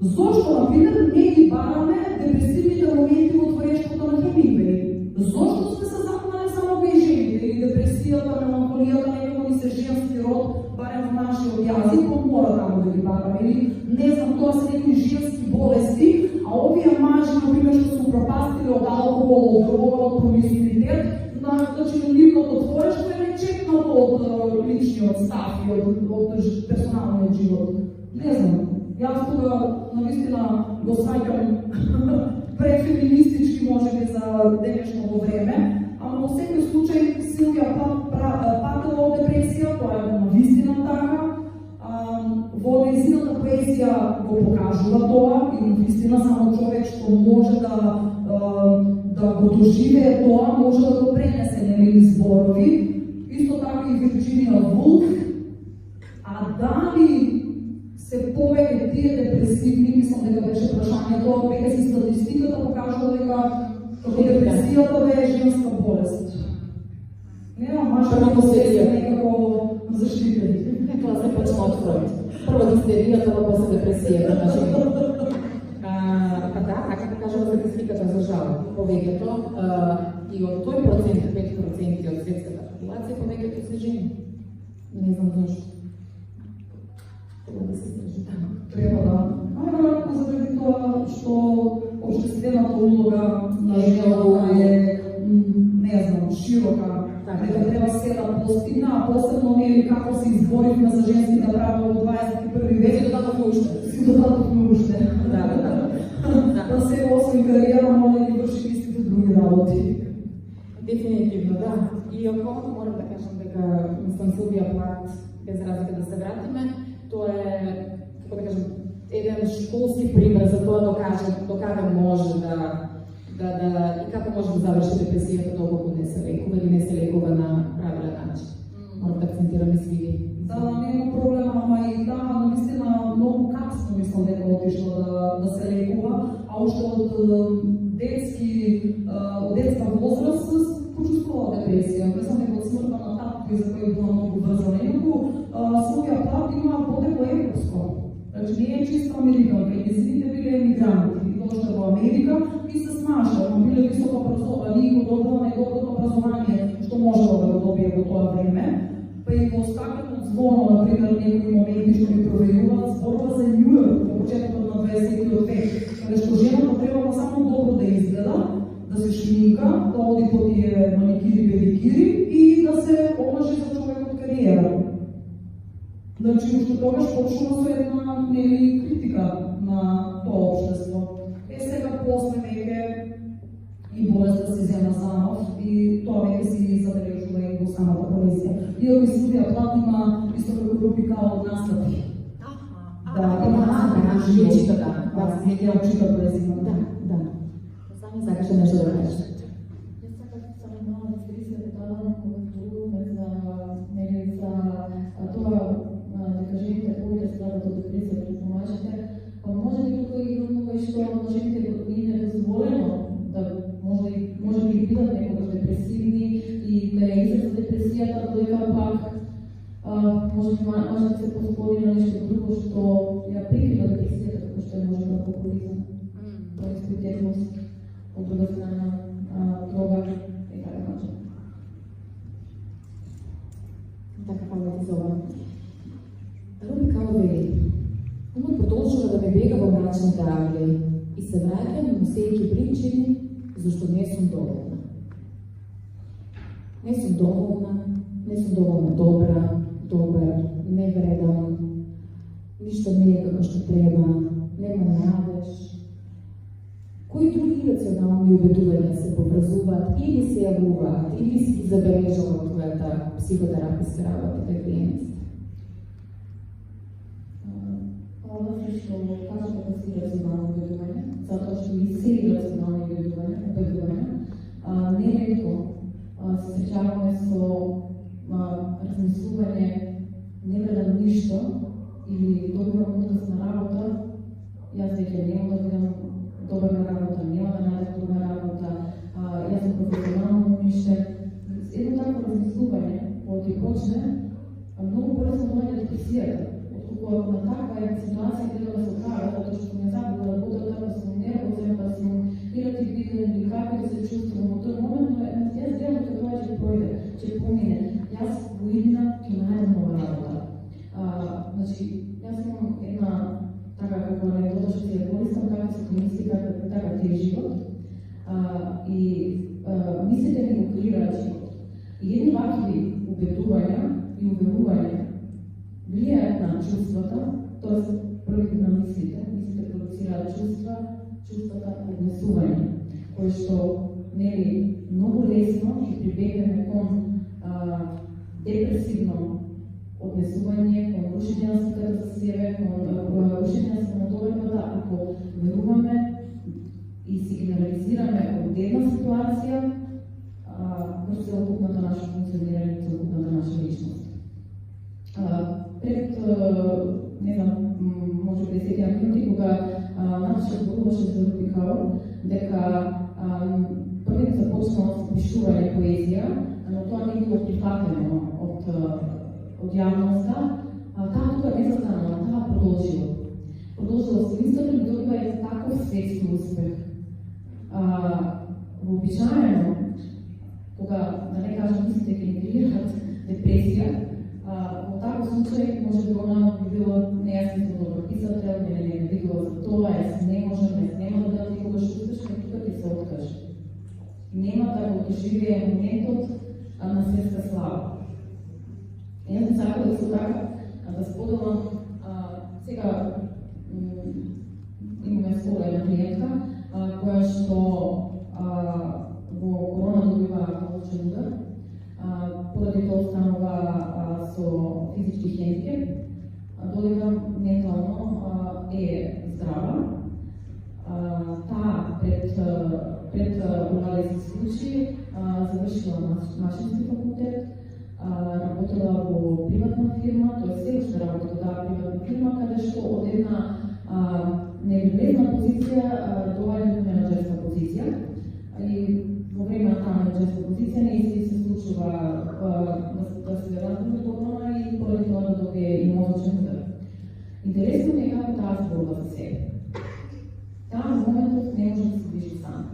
Зошто, например, не ги бараме депресивните моменти во творештвото на Хемингвеј? Зошто сме се законали само кај жените? Или депресијата, меланхолијата, некако ни се женски род, барем во нашиот јазик, кој мора тамо да ги бараме? Или, не знам, тоа се некои женски болести, а овие мажи, например, што се упропастили од алкохол, од дрога, од промисkuitet, значи, нивното творештво е нечекнато од личниот став и од персоналниот живот. Не знам, јас тога навистина го сваќам префеминистички можеби за денешното време, ама во секој случај Силвија патела од депресија, тоа е навистина така. Во нејзината поезија го покажува тоа и навистина само човек што може да го доживее тоа, може да го пренесе нели зборови. Исто така и Вирджинија Вулф. А дали се повеќе тие депресивни, мислам дека беше прашањето, веќе си статистиката покажува дека депресијата е женска болест. Нема мажа да се некако заштитени. Тоа се почна од Фройд. Прво истеријата, па после депресијата на жените. Па да, така да кажува статистиката за жал, повеќето и од тој процент, 5% од светската популација, повеќето се жени. Не знам зашто. Треба да се издържи така. Треба да. Најверојатно заради тоа што општествената улога на жената е, не знам, широка. Дека треба се да постигна, а посебно нели како се изборивме за женските права во 21 век. Си додатовме уште. Си додатовме уште. Да се освен кариера, може да ги врши истите други работи. Дефинитивно, да. И ако морам да кажам дека, мислам, Силвија Плат, без разлика да се вратиме, тоа е, како да кажам, еден школски пример за тоа до каде може и како може да заврши депресијата доколку не се лекува или не се лекува на правилен начин. Морам да акцентирам и сви. Да, нема проблема, ама и да, наистина многу касно мислам дека отишло да се лекува, а уште од детска возраст почувствувала депресија. Мислам дека од смртта на татко за кој била многу врзана. Инаку Силвија Плат има потекло европско. Значи не е чисто американка, и незините биле емигранти. Дошла во Америка и се смаша, но биле високо образовани и го добила најдоброто образование што можела да го добие во тоа време. Па и во стакленот звоно, например, некои моменти што ми проверуваат, зборува за Њујорк во почетокот на 20 век, каде што жената требала само добро да изгледа, да се шминка, да оди по тие маникири, педикири и да се омажи за човекот кариера. Значи, уште тогаш почнува со една критика на тоа општество. Сега после веќе и болеста се зема замав и тоа веќе си забележува и во самата поезија. Иако и Силвија Плат има исто како рубрика од настапи. Да, има настапи на живот. Да, се ја чита поезија. Да. Само сакаше нешто да кажеш. Јас сакам само мала да искористам деталот коментуваме за тоа дека жените повеќе страдат од депресија преку мажите. Па може би тука и онова што на жените им е дозволено да може би бидат некогаш депресивни и да ја изразат депресијата, додека пак може би мажите се поспори на нешто друго што ја прикрива депресијата, како што е може да популизам, промискуитетност, од друга страна дрога и така начин. Така како ти зова. Руби како вели. Умот продолжува да ме бега во мрачните али и се враќам носејќи причини зашто не сум доволна. Не сум доволна добар, не вредам, ништо не е како што треба, нема надеж. Кои други ирационални убедувања се поврзуваат или се јавуваат, или си забележала твојата психотераписка работа кај клиентите? ова се што кажа дека се рационално убедување, затоа што и се рационални убедувања, неретко се среќаваме со размислување не гледам ништо или добивам отказ на работа, јас веќе нема да видам добра работа, нема да најдам добра работа, јас сум професионално уништен. Едно такво размислување, кога ти почне, многу брзо доаѓа депресијата. Отколку на таква една ситуација треба да се оправи, затоа што не забава да работа, да сум нервозен, да сум иративен или како да се чувствувам во тој момент, но јас делам дека тоа ќе пројде, ќе помине. Јас во иднина ќе најдам нова работа. Значи, јас имам една така како анекдота што ќе ја користам, како се помисли, така ти е живот. И мислите ми го креираат живот. И едни вакви убедувања и уверувања влијаат на чувствата, т.е. првите на мислите продуцираат чувствата однесување, кои што нели многу лесно ќе прибегнеме кон депресивно однесување, кон рушење на сликата за себе, кон рушење на самодовербата, ако веруваме и си генерализираме од една ситуација во целокупната наша функционирање, целокупната наша личност. Пред, не знам, може би 10 минути, кога Наташа зборуваше за Руби Каur, дека првите започнала со пишување поезија, но тоа не било прифатено од јавноста, таа тука не застанала, таа продолжила. Продолжила со истото и добива е таков светски успех. Вообичаено, кога, да не кажам, мислите ќе ни креираат депресија, во таков случај може би она би било нејасен добар писател, не видела за тоа, јас не можам, јас нема да дадам никогаш успешно, тука ќе се откаже. Нема да го доживее моментот на светска слава. Јас би сакала исто така да споделам, сега имаме скоро една клиентка, која што во корона добива молчен удар, поради тоа останува со физички хендикеп, додека ментално е здрава. Таа пред кога да се случи, завршила машински факултет, работела во приватна фирма, тој се уште работи во таа приватна фирма, каде што од една невлезна позиција доаѓа до менаџерска позиција. И во време на таа менаџерска позиција не се случува да се разбере корона и поради тоа да добие и мозочен удар. Интересно ми е како таа зборува за себе. Таа во моментот не може да се движи сама.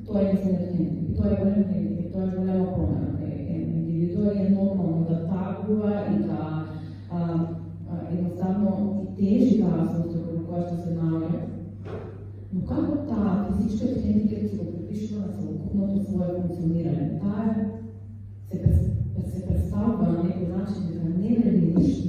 Тоа е незнатен хендикеп, тоа е голем хендикеп, тоа е голема промена. Индивидуа е нормално да тагува и да едноставно и тежи таа состојба во која што се наоѓа. Но како таа физичка хендикеп се го припишува на целокупното свое функционирање? Таа се представува на некој начин дека не вреди ништо.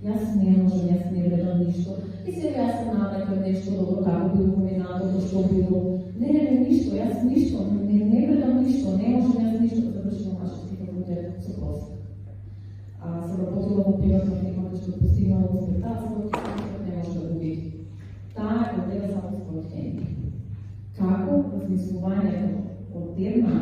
Јас не можам, јас не вредам ништо. И сега јас се навлекам нешто добро, како било поминато, што било. Не, ништо, јас ништо, не вредам ништо, не можам јас ништо да завршам машински факултет со прост. Се работила во приватна фирма, што постигнала успех, таа се не може да го види. Таа е одева само својот хендикеп. Како размислувањето од една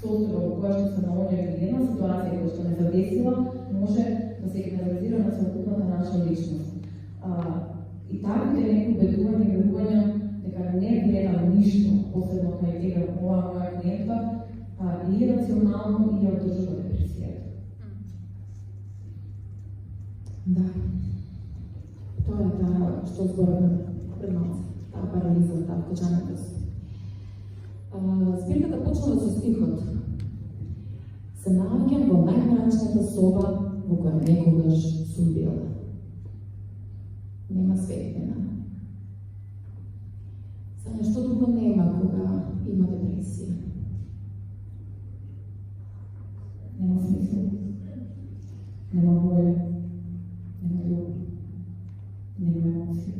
состојба во која што се наоѓа или една ситуација која што не задесила, може да се генерализира на целокупната наша личност. И таквите некои убедувања и верувања дека не вредам ништо, посебно кај оваа моја клиентка, и рационално и ја одржува депресијата. Да. Тоа е таа што зборуваме пред малце, таа парализа, таа вкачањето. Збирката почнала со стихот. Се наоѓам во најмрачната соба во која некогаш сум била. Нема светлина. За нешто друго нема кога има депресија. Нема смисла, нема воля, нема љубов, нема емоција,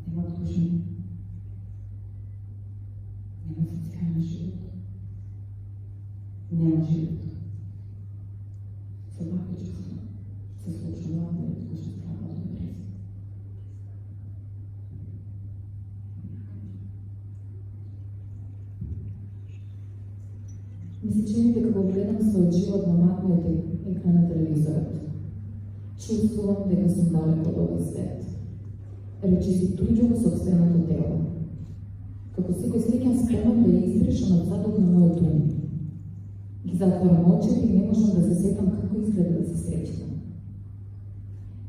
нема тужина, нема социјален живот, нема живот. Се вакви чувства се случува во личноста. ми се чини дека го гледам својот живот на матниот екран на телевизорот. Чувствувам дека сум далеко од овој свет. Речи си туѓо во собственото тело. Како секој среќен спомен да ја избрешам од задот на мојот ум. Ги затворам очите и не можам да се сетам како изгледа да се среќнам.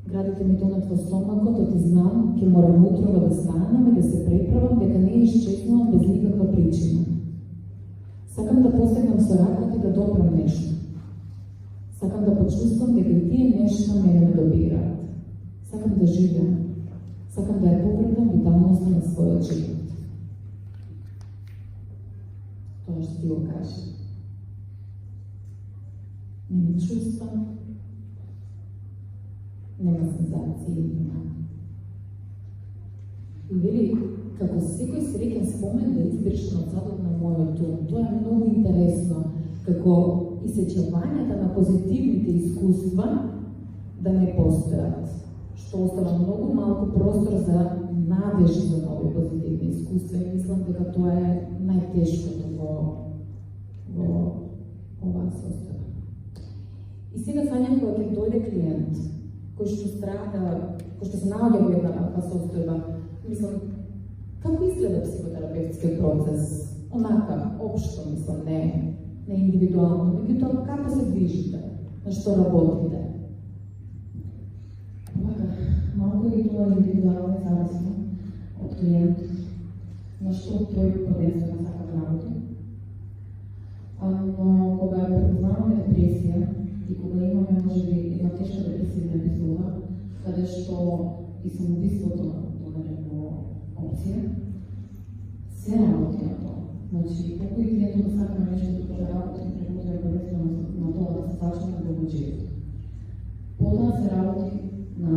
Градите ми тонат во стомакот, и знам, ќе морам утрова да станам и да се преправам дека не исчезнувам без никаква причина. Сакам да посегнам со раката и да допрам нешто. Сакам да почувствам дека и тие нешта мене ме добираат. Сакам да живеам. Сакам да ја повредам виталноста на својот живот. Тоа што ти го кажа. Нема чувства, нема сензации, нема. И вели, како секој среќен спомен да избрешам од задот на мојот ум. Тоа е многу интересно, како исечевањата на позитивните искуства да не постојат, што остава многу малку простор за надеж за нови позитивни искуства и мислам дека тоа е најтешкото во оваа состојба. И сега сањам кога ќе дојде клиент кој што страда, кој што се наоѓа во една ваква состојба, мислам, како изгледа психотерапевтскиот процес? Онака, општо, мислам, не индивидуално, меѓутоа како се движите, на што работите? Малко и тоа индивидуално зависно од клиент, на што тој поденствено сака да работи. Но кога препознаваме депресија и кога имаме можеби една тешка депресивна епизода, каде што и самоубиството во опција, се работи на тоа. Значи, колку и клиентот да сака нешто да работи, препознаваме prvenstvено на тоа да се зачне во живот. Потоа се работи на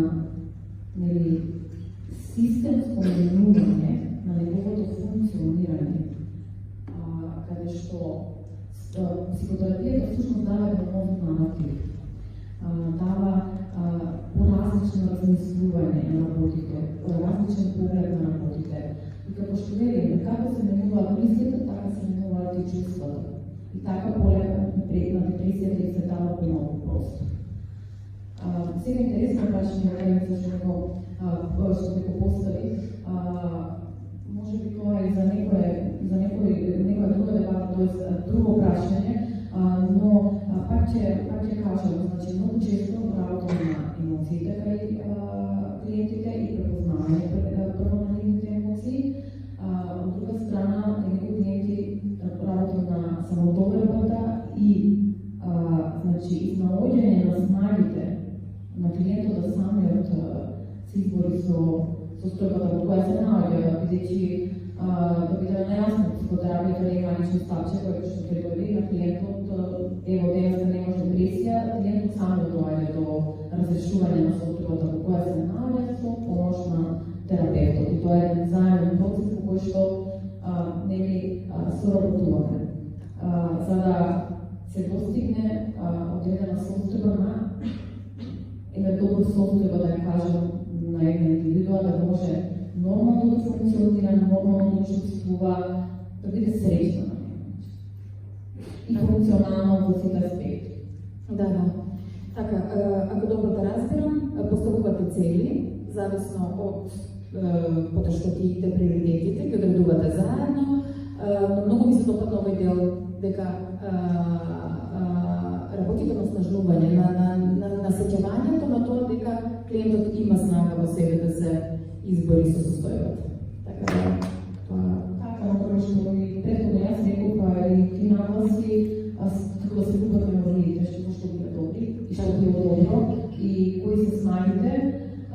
системско менување на неговото функционирање, каде што психотерапијата всушност дава еден нов наратив, дава поразлично размислување на работите, различен поглед на работите. И како што велиме, како се менуваат мислите, така се менуваат и чувствата. И така полека на депресијата и се дава помалку простор. Сега интересно прашање во што го постави, може би тоа е за некој друга дебата, тоест друго прашање, но пак ќе кажам, значи многу често работам на емоциите кај клиентите и препознавање прво на нивните емоции. Од друга страна, некои клиенти работам на самодобрата и значи наоѓање на снагите на клиентот да самиот се избори со состојбата во која се наоѓа, бидејќи да биде нејасно психотерапијата не има лично стапче кој што ќе дојде на клиентот, ево денеска немаш депресија, клиентот само доаѓа до разрешување на состојбата во која се наоѓа со помош на терапевтот. И тоа е еден заеден процес во кој што соработуваме за да се достигне одредена состојба на една добра состојба, да ја кажам, на една индивидуа, да може нормално да функционира, нормално да чувствува, да биде среќна на неј. И функционално во сите аспекти. Да. Така, ако добро да разбирам, поставувате цели, зависно од потоа што ти идите приоритетите, ги одредувате заедно, но многу ми се допадна овој дел дека работите на оснажнување, на сеќавањето на тоа дека клиентот има snага во себе да се избори со состојбата. Така да, тоа... Така, на што и претходно јас реков, и ти нагласи, како да се купат мемориите, што биле добри, и што било добро, и кои се снагите,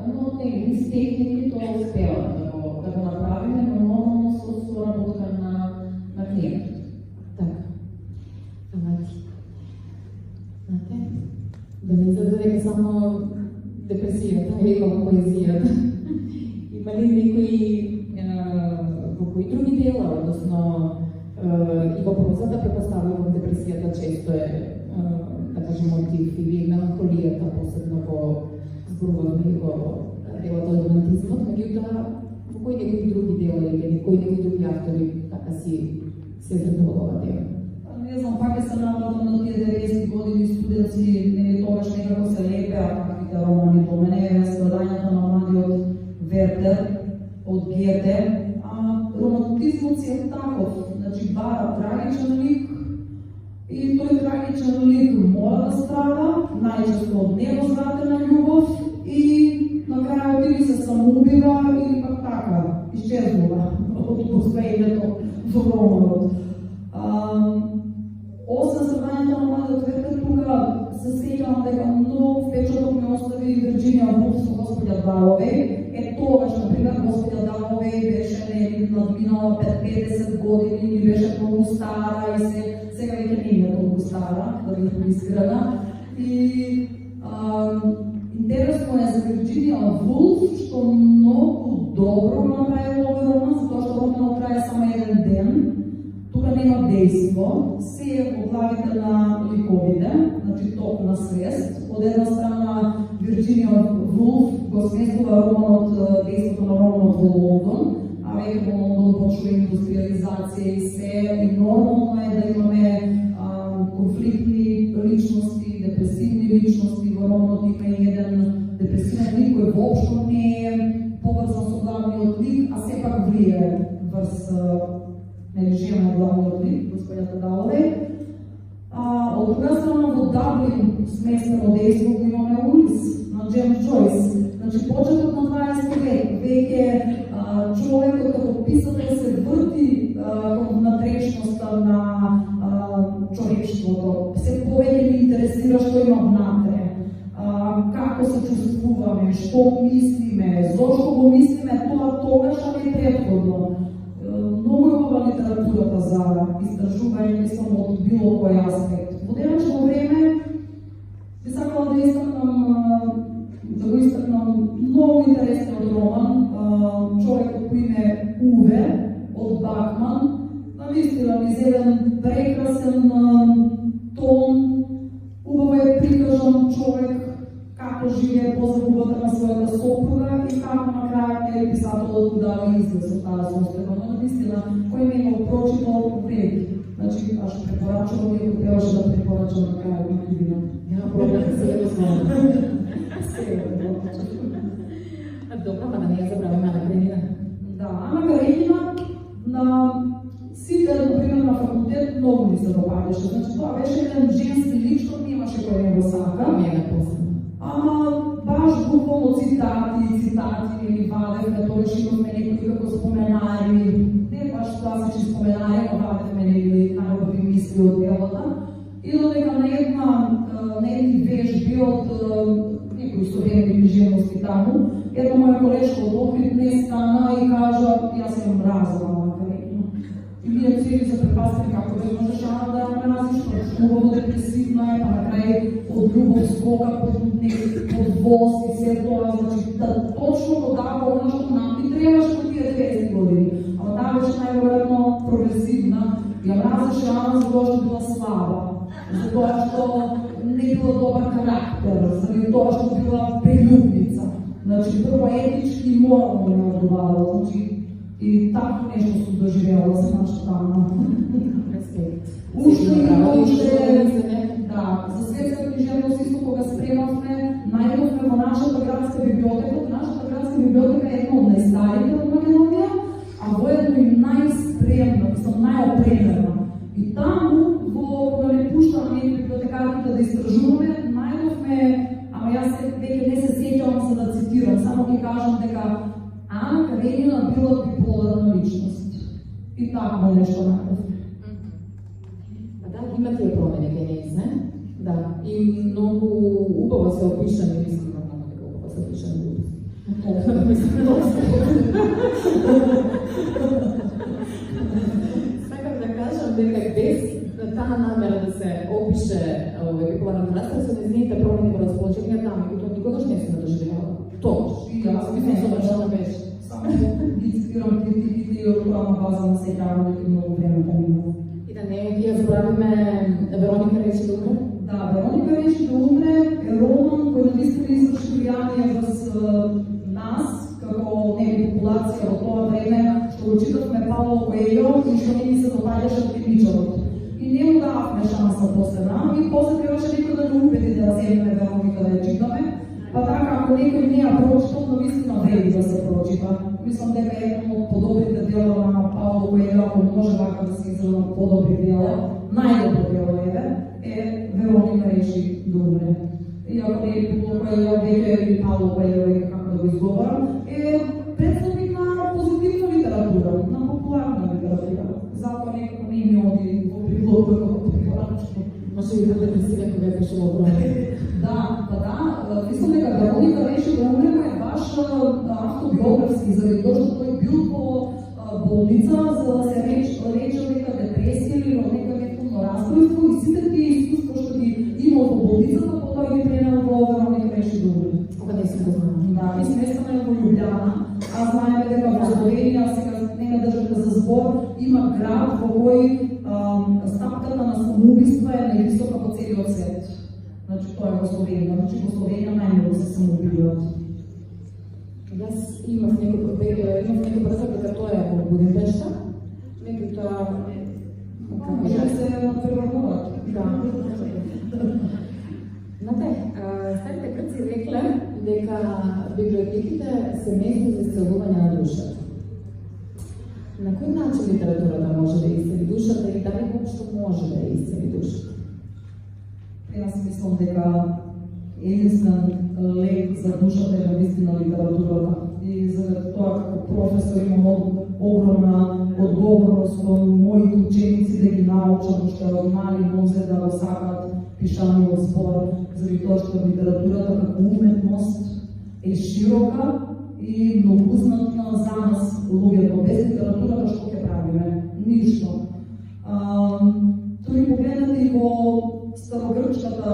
но не, с техники тоа успева да го направиме, но нормално со соработка на клиентот. Така. Знаете, да не изгледа дека само депресијата е во поезијата. Има ли некои во кои други дела, односно и во прозата препоставувам депресијата често е, да кажем, мотив или меланхолијата, посебно во зборуваме и во делото од романтизмот, меѓутоа во кои некои други дела или кои некои други автори така си се изредувал ова тема? Не знам, пак се навратам на тие 90 години студентски, нели тогаш некако се лепеа каквите романи до мене, страдањата на младиот Вертер од Гете. Романтизмот си е таков, значи бара трагичен лик и тој трагичен лик мора да страда, најчесто од невозвратена љубов и на крај или се самоубива или пак така исчезнува од постоењето во романот. Освен страдањата на младиот Вертер, тука се сеќавам дека многу впечаток ме остави Вирџинија Вулф со Господја Даловеј. Тогаш, например, Господја Даловеј беше надминала 50 години и беше многу стара и сега веќе не е толку стара, да ви бъде искрена. И интересно е за Вирџинија Вулф, што многу добро направи овој роман, затоа што романот трае само еден ден. Тука нема дејство, се е во главите на ликовите, значи ток на свест. Од една страна Вирџинија Вулф го сместува романот, дејството на романот во Лондон, а веќе во Лондон почва индустриализација и се, и нормално е да имаме конфликтни личности, депресивни личности. Во романот има и еден депресивен лик кој воопшто не е поврзан со главниот лик, а сепак влие врз жена на главниот лик, Господјата Даловеј. Од друга страна, во Даблин сместено дејство го имаме Улис на Джеймс Джойс. Значи, почетот на 20 век, веќе човекот како писател се врти кон внатрешноста на човештвото. Се повеќе ни интересира што има внатре, како се чувствуваме, што мислиме, зошто го мислиме, тоа тогаш, а не претходно. Многу е убава литературата за истражување, мислам, од било кој аспект. Во денешно време би сакала да го истакнам многу интересниот роман, човекот кој име Уве од Бакман. Навистина низ еден прекрасен тон, убаво е прикажан човек како живее по загубата на својата сопруга и како на крајот писателот дава излез од таа состојба. Но навистина, кој не имал прочитал, вреди. Значи, аз ще препорачувам и ако трябваше да препорачам на крајот на книгата. Няма проблем, се е Добро, ама да не ја забравиме Ана Каренина. Да, Ана Каренина на сите, например, на факултет многу ни се допаѓаше. Значи, тоа беше еден женски лик, што немаше кој не го сака. Ами е напоследно. Ама баш буквално цитати или вадевме, тогаш имаме некои како споменари, не баш класични споменари, но вадевме или најубави мисли од делата. Или дека на едни вежби од некои современи книжевности таму, една моја колешка од Охрид не стана и кажа, јас имам мразила Ана Каренина. И ние цели се препастили како да можеш Ана да ја мразиш, што убаво депресивна е, па на крај од љубов скока под воз и се тоа, значи да точно го дава она што нам ни требаше во тие 20 години. Ама таа беше најверојатно прогресивна, ја мразеше Ана затоа што била слаба, затоа што не била добар карактер, заради тоа што била прељубница. Значи прво етички и морално не одговарала, значи и тако нешто сум доживела за нашата Ана. Респект. Да, за светска книжевност исто кога спремавме, најдовме во нашата градска библиотека. Нашата градска библиотека е една од најстарите во Македонија, а воедно и најспремна, мислам најопремена. И таму, кога не пуштаме библиотекарите да истражуваме, најдовме, ама јас веќе не се сеќавам за да цитирам, само ќе кажам дека Ана Каренина била биполарна личност. И така нешто најдовме. Има тие промени кај нејз, не? Да, и многу убаво се опишани, мислам нормално дека убаво се опишани Сакам да кажам дека без таа намера да се опише биполарната распад со нејзините промени во расположение таму, и тоа никогаш не се доживела. Тогаш. Јас мислам совршено беше. Само ги цитирам критиките и од тоа база на сеќавањето и многу време поминува. И да не ја забравиме Вероника рече да умре? Да, Вероника рече да умре е роман кој навистина изврши влијание врз нас, како популација во тоа време, што го читавме Пауло Коелјо и што не ни се допаѓаше од книжарот. и не му дававме шанса последна, и после требаше некој да не убеди да седнеме веровика да ја читаме, па така ако некој не ја прочитал, но вистина вреди да се прочита. Мислам дека е едно од подобрите дела на Пауло Коелјо, ако може вака да се изразам подобри дела, најдобро дело е Вероника реши да умре. Иако не е Пауло Коелјо веќе или Пауло Коелјо веќе како да го изговорам, е представник на позитивна литература, на популарна литература. Затоа некако не ми оди во прилог како препорачно. Може би да депресира кога беше во Обрана. Да, мислам дека Вероника реши да умре е баш автобиографски, заради тоа што тој бил по болница за да се рече нека депресија или нека нетно расстройство и сите тие искуства што ги имал во болницата, потоа ги пренел во Вероника реши да умре. Кога не се го знам. Да, ми сместаме во Лјубљана, а знаеме дека во Словенија, сега не ме држате за збор, има град во кој стапката на самоубиство е највисока во целиот свет. Значи тоа е во Словенија, значи во Словенија најмногу се самоубиваат. Јас имав некој брзак дека тоа е во Будимпешта, меѓутоа Може да се преврнуваат. Да. Знаете, старите грци рекле дека библиотеките се место за исцелување на душата. На кој начин литературата може да исцели душата и дали воопшто може да исцели душата? Јас мислам дека единствен лек за душата е навистина литературата. И за тоа како професор имам огромна одговорност кон моите ученици да ги научам уште од мали нозе да го сакат пишаниот збор, заради тоа што литературата како уметност е широка и многузнатна за нас луѓето. Без литературата што ќе правиме? Ништо. Тој погледнете и во старогрчката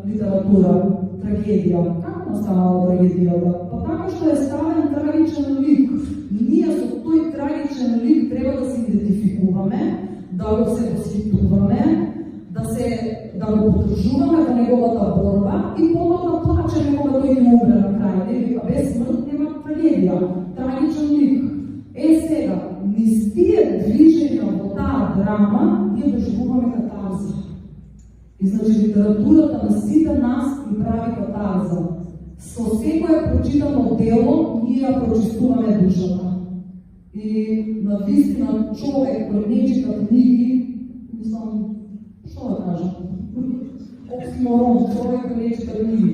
литература, трагедија. Како настанала трагедијата? Па така што е ставен трагичен лик. Ние со тој трагичен лик треба да се идентификуваме, да го се восхитуваме, да го поддржуваме во неговата борба и потоа да плачеме кога тој не умре на крај. Дека без смрт нема трагедија, трагичен лик. Сега, низ тие движења во таа драма, ние доживуваме катарза. И значи литературата на сите нас ни прави катарза. Со секое прочитано дело, ние ја прочистуваме душата. И на вистина човек кој не чита книги, мислам, што да кажам? Оксиморон, човек кој не чита книги.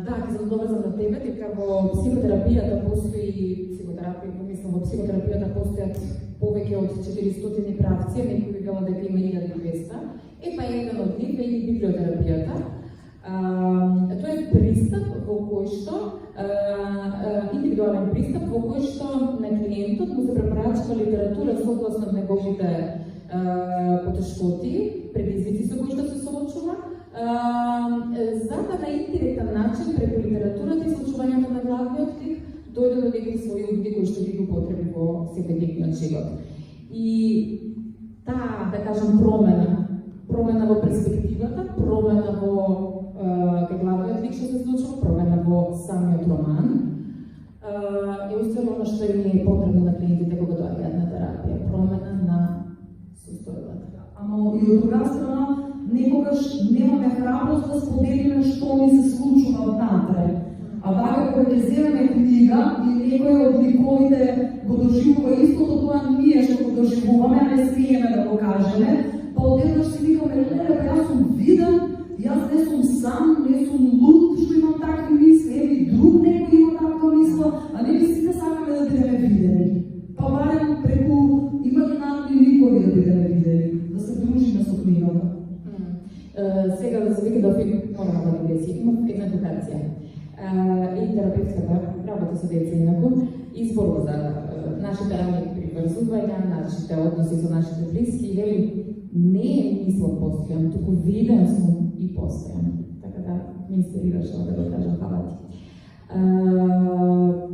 Да, ќе се доврзам на тебе, дека во психотерапијата постои мислам во психотерапијата постојат повеќе од 400 правци, некои велат дека има 1200. Па еден од нив е и библиотерапијата. Тоа е пристап во кој што индивидуален пристап во кој што на клиентот му се препорачува литература согласно неговите потешкоти, предизвици со кои што се соочува, за да на индиректен начин преку литературата и соочувањето на главниот лик дојде до некои своји увиди кои што ги употреби во секојдневниот живот. И таа, да кажам, промена во перспективата, промена во главниот лик што се случува, промена во самиот роман, е уствено она што ни е потребно на клиентите кога доаѓаат на терапија, промена на состојбата. Ама и од друга страна, некогаш немаме храброст да споделиме што ни се случува внатре. А вака кога ќе земеме книга и некој од ликовите го доживува истото тоа ние што го доживуваме, а не смееме да го кажеме, па одеднаш си викаме, леле, јас сум виден, јас не сум сам, не сум луд што имам такви мисли, еви друг некој има таква мисла, а не би сите сакаме да бидеме видени. Па барем преку имагинарни ликови да бидеме видени, да се дружиме со книгата. Сега да се вика да морам да ви си, имам една едукација. И терапевската работа со деца инаку, изборува за нашите рани приврзувања, нашите односи со нашите блиски, и вели, не мислам постојам, туку виден сум и постојам. Така да ме инспирираш да го кажам, хвала ти.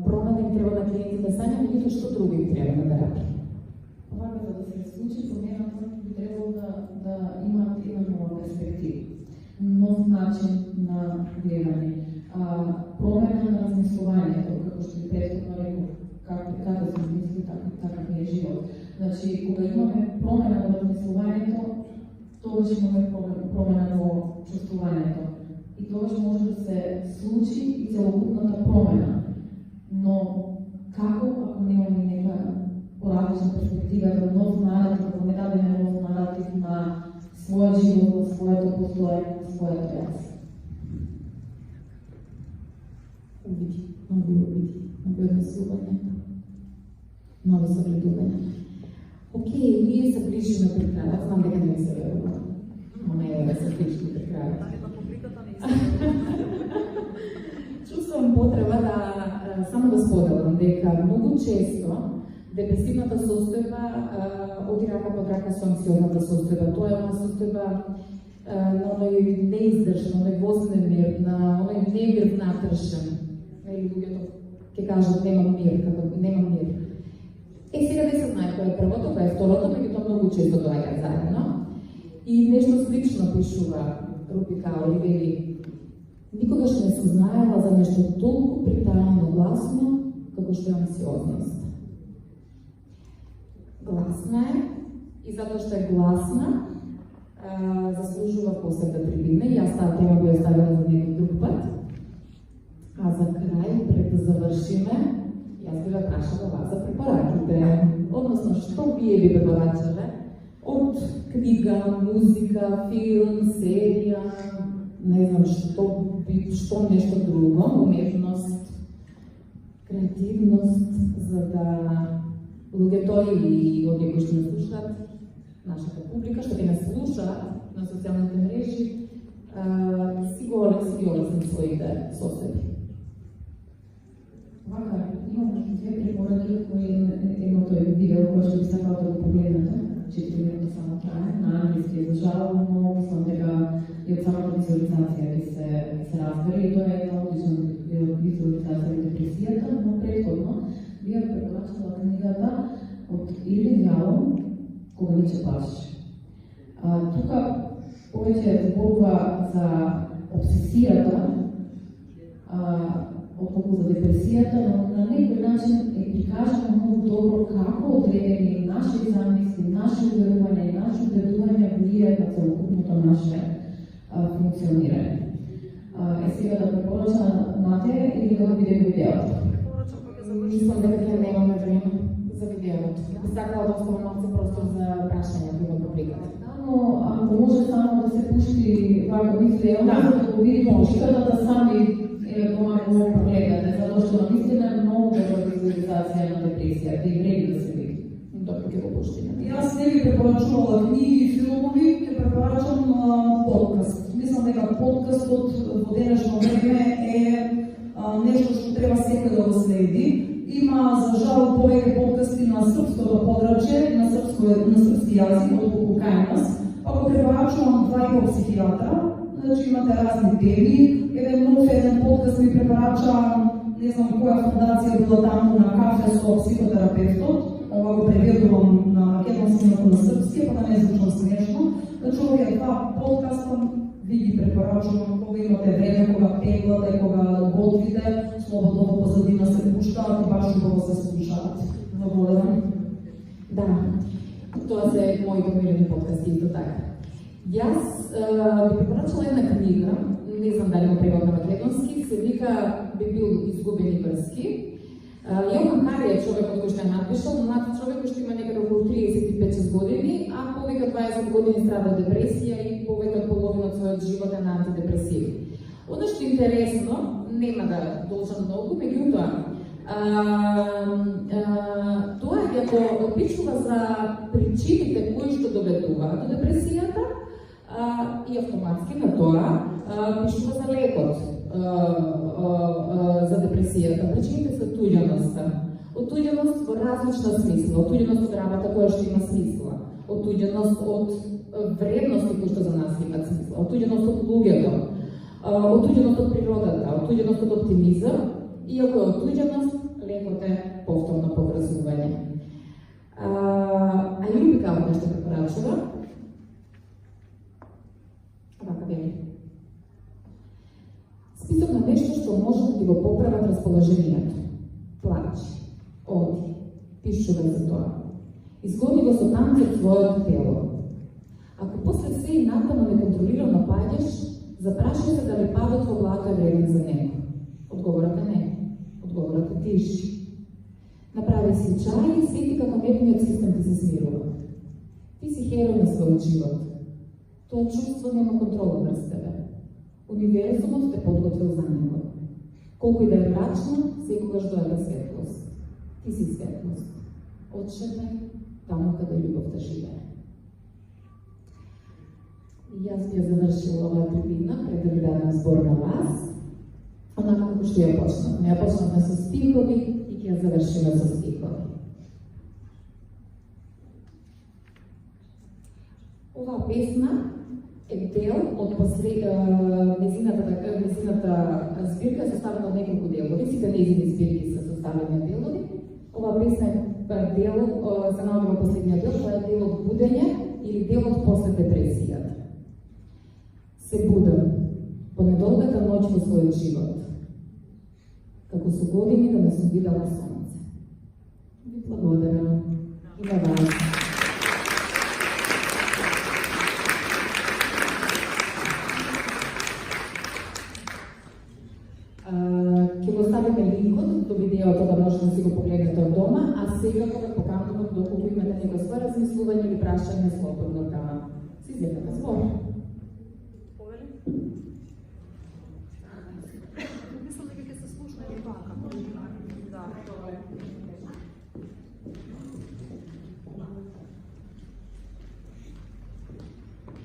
Промена им треба на клиентите сами, меѓутоа што друго им треба на терапија? Овака, за да се случи промената, би требало да имат една нова перспектива, нов начин на гледање, промена на размислувањето, како што и претходно реков. како се мисли, така е живот. Значи, кога имаме промена во размислувањето, тогаш имаме промена во чувствувањето. И тогаш може да се случи и целокупната промена. Но како ако немаме нека поразлична перспектива, нов наратив, ако не дадеме нов наратив на својот живот, на своето постоење, на своето јас? Увиди, нови однесувања, нови согледувања. Океј, ние се ближиме при крајот, знам дека не се верува, но не е да се ближиме при крајот. На публиката не иска. Чувствувам потреба да само да споделам дека многу често депресивната состојба оди рака под рака со анксиозната состојба. Тоа е една состојба на оној неиздржан, оној вознемир, на оној немир внатрешен. Или луѓето ќе кажат немам мир, како немам мир. Сега не се знае кој е првото, кој е второто, меѓутоа многу често доаѓаат заедно. И нешто слично пишува Рупи Каори, вели: никогаш не сум знаела за нешто толку притајано гласно како што е анксиозност. Гласна е и затоа што е гласна заслужува посебна трибина и јас таа тема би оставила за некој друг пат. А за крај, пред да завршиме, јас би ве прашала вас за препораките, односно што вие би препорачале од книга, музика, филм, серија, не знам што нешто друго, уметност, креативност, за да луѓето и оние кои што не слушаат, нашата публика, што ќе не слушаат на социјалните мрежи, си ги олеснат своите соседи. Вака, имам две препораки кои едното е видео кој што би сакала да го погледнете, 4 минути само трае, на англиски е за жал, но мислам дека и од самата визуализација ќе се разбере и тоа е една одлична визуализација на депресијата, но претходно би ја препорачала книгата од Ирвин Јалом, Кога ниче плачеш. Тука повеќе зборува за обсесијата, отколку за депресијата, но на некој начин е прикажано многу добро како одредени наши замисли, наши уверувања и наши убедувања влијаат на целокупното наше функционирање. Сега да препорача Мате или да го видиме видеото? Мислам дека ќе немаме време за видеото. Сакала да оставам малце простор за прашања кои го публиката. Но ако може само да се пушти вака видео, да го видиме публиката сами евентуално го погледате, затоа што наистина е многу добра визуализација на депресијата и вреди да се види. Добро ќе го пуштиме. Јас не би препорачувала книги и филмови, ќе препорачам подкаст. Мислам дека подкастот во денешно време е нешто што треба секој да го следи. Има, за жал, повеќе подкасти на српското подрачје, на српски јазик, отколку кај нас. Ако препорачувам два и психијатра, значи имате разни теми. Еден подкаст ми препорача, не знам која фондација била таму на кафе со психотерапевтот. Ова го преведувам на македонски, на српски, па да не звучам смешно. Значи, овие два подкаста ви ги препорачувам кога имате време, кога пеглате, кога готвите, слободно во позадина се пуштаат и баш убаво се слушаат. Благодарам. Да, тоа се моите милени подкасти исто така. Јас би препорачала една книга, не знам дали го превод на македонски, се вика Би бил изгубени врски. Јохан Хари е човекот кој што ја напишал, млад човек кој што има некаде околу 35 години, а повеќе 20 години страда од депресија и повеќе од половина од својот живот е на антидепресиви. Оно што е интересно, нема да должам многу, меѓутоа, тоа е дека пишува за причините кои што доведуваат до депресијата и автоматски на тоа пишува за лекот за депресијата. Причините се отуѓеноста. Отуѓеност во различна смисла, отуѓеност од работа која што има смисла, отуѓеност од вредности кои што за нас имаат смисла, отуѓеност од луѓето, отуѓеност од природата, отуѓеност од оптимизам и ако е отуѓеност, лекот е повторно поврзување. А Рупи Каори нешто препорачува. Вака вели. Список на нешто што може да ти го поправат расположението. Плачи. О, пишува за тоа. Изгони го со танцот својот тело. Ако после се и напано неконтролирано паѓаш, запрашај се дали падот во блато е вреден за него. Одговорот е не. Одговорот е тиши. Направи си чај и свети како нервниот систем ти се смирува. Ти си херој на својот живот. Тоа чувство нема контрола врз тебе. Универзумот те подготвил за него. Колку и да е мрачно, секогаш доаѓа светлост. Ти си светлост. Отшетај таму каде љубовта живее. И јас би ја завршила оваа трибина пред да ви дадам збор на вас. Онака како што ја почнавме. Ја почнавме со стихови и ќе ја завршиме со стихови. Оваа песна е дел од незината збирка составена од неколку делови. Сите незини збирки се составени од делови. Оваа песна е дел, се наоѓа во последниот дел, тоа е дел од будење или дел од после депресијата. Се будам по недолгата ноќ во својот живот, како со години да не сум видела сонце. Ви благодарам и на вас. Ќе го ставиме линкот до видеото да може да си го погледнете од дома, а сега кога поканувам доколку имате некој свој размислување или прашање слободно да си земете збор. Мислам дека ќе се слушна и вака. Да.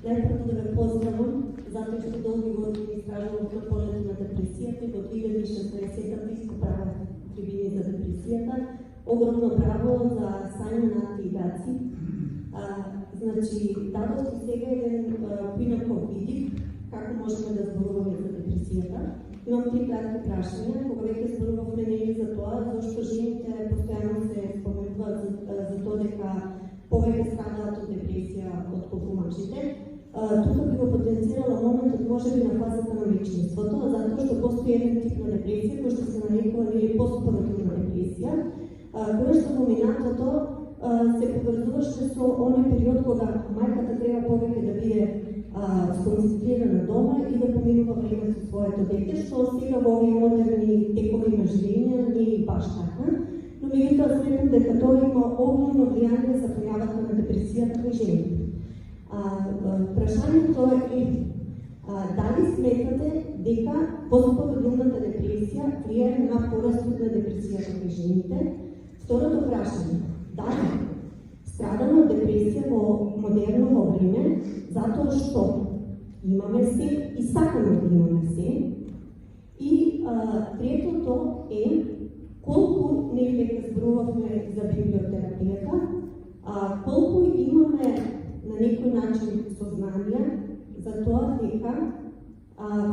Најпрво да ве поздравам, затоа што долги години истражувам во полето на депресијата и во 2016 искуправа трибини за депресијата. Огромно браво за Сајна, Нати и Гаци. Значи, дадовте сега еден поинаков видик како можеме да зборуваме за депресијата. Имам 3 кратки прашања. Кога веќе зборувавме нели за тоа, зашто жените постојано се споменуваат за тоа дека повеќе страдаат од депресија отколку мажите. Тука би го потенцирала моментот можеби на фазата на мајчинството, затоа што постои еден тип на депресија кој што се нарекува или постпаративна депресија, која што во минатото се поврзуваше со оној период кога мајката треба повеќе да биде сконцентрирана дома и да поминува време со своето дете, што сега во овие модерни текови на живење не е баш така. Но меѓутоа сметам дека тоа има огромно влијание за појавата на депресијата кај жените. Прашањето е дали сметате дека постпаративната депресија влијае на порастот на депресијата кај жените? Второто прашање, дали страдаме од депресија во модерно време, затоа што имаме се и сакаме да имаме се. И третото е колку ние веќе зборувавме за библиотерапијата, колку имаме на некој начин сознание за тоа дека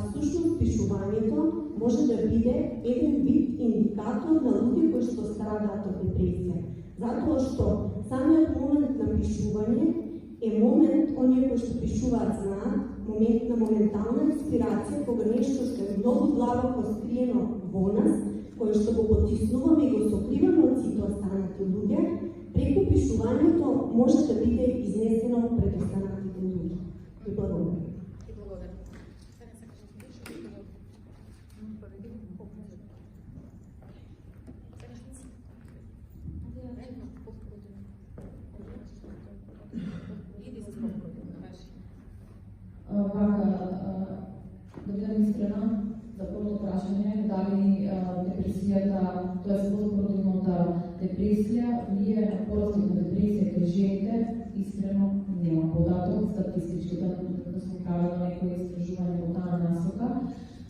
всушност пишувањето може да биде еден вид индикатор на луѓе кои што страдаат од депресија. Затоа што самиот момент на пишување е момент, оние кои што пишуваат знаат, момент на моментална инспирација, кога нешто што е многу длабоко скриено во нас, кое што го потиснуваме и го сокриваме од сите останати луѓе, преку пишувањето може да биде изнесено пред останатите луѓе. И благодарам. Да бидам искрена, за првото прашање, дали депресијата, тоест постпаративната депресија влијае на порастот на депресија кај жените, искрено нема податок, статистички да сме правили некои истражување во таа насока,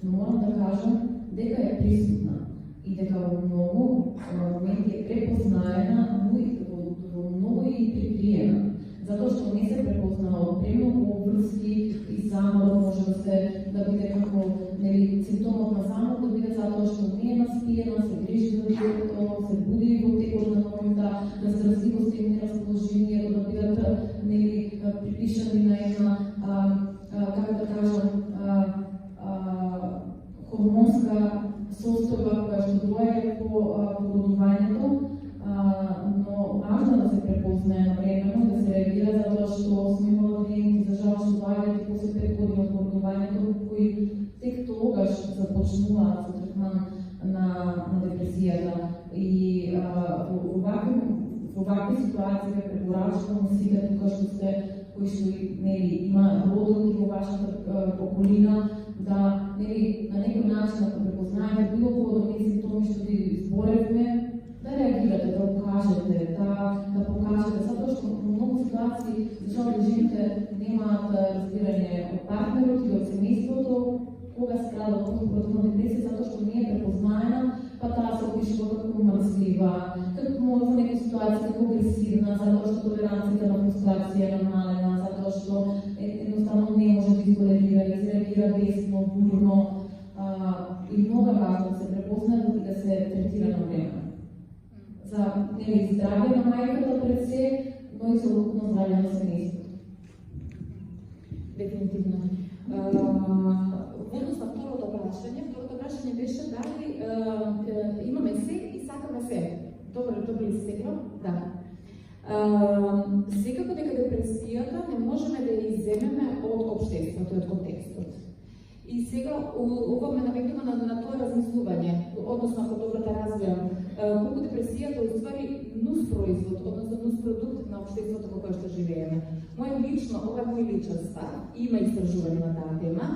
но морам да кажам дека е присутна и дека во многу моменти е препознаена, но и во многу и прикриена. Затоа што не се препознава од премногу врски и замор може да биде како нели симптомот на замор да биде затоа што не е наспиена, се грижи за детето, се буди во текот на ноќта, раздразливост и нерасположение да бидат нели припишани на една како да кажам хормонска состојба која што доаѓа по годувањето. но важно да се препознае навремено, да се реагира затоа што сме имали клиенти за жал што доаѓаат и после 5 години од бордувањето кои тек тогаш започнуваат со третман на депресијата и во вакви ситуации ве препорачувам сите тука што сте кои што има родилки во вашата околина да на некој начин да препознаете било кој од оние симптоми што ви зборевме, да реагирате, да покажете, да покажете, затоа што во многу ситуации, зашто жените немаат разбирање од партнерот или од семејството, кога се града постпродуктивна депресија, затоа што не е препознаена, па таа се опишува како мрзлива, како во некои ситуации како агресивна, затоа што толеранцијата на фрустрација е намалена, затоа што едноставно не може да изреагира десно, бурно, и многу важно да се препознае и да се третира на време. За здравје на мајката пред се, но и целокупно здравје на семејството. Дефинитивно. Однос на второто прашање беше дали имаме се и сакаме се. Добро ли се сетила? Да. Секако дека депресијата не можеме да ја изземеме од општеството и од контекстот. И сега ова ме наведува на тоа размислување, односно ако добро да развијам, колку депресијата е уствари нус производ, односно нус продукт на општеството во кое што живееме. Ова е мој личен став, има истражување на таа тема.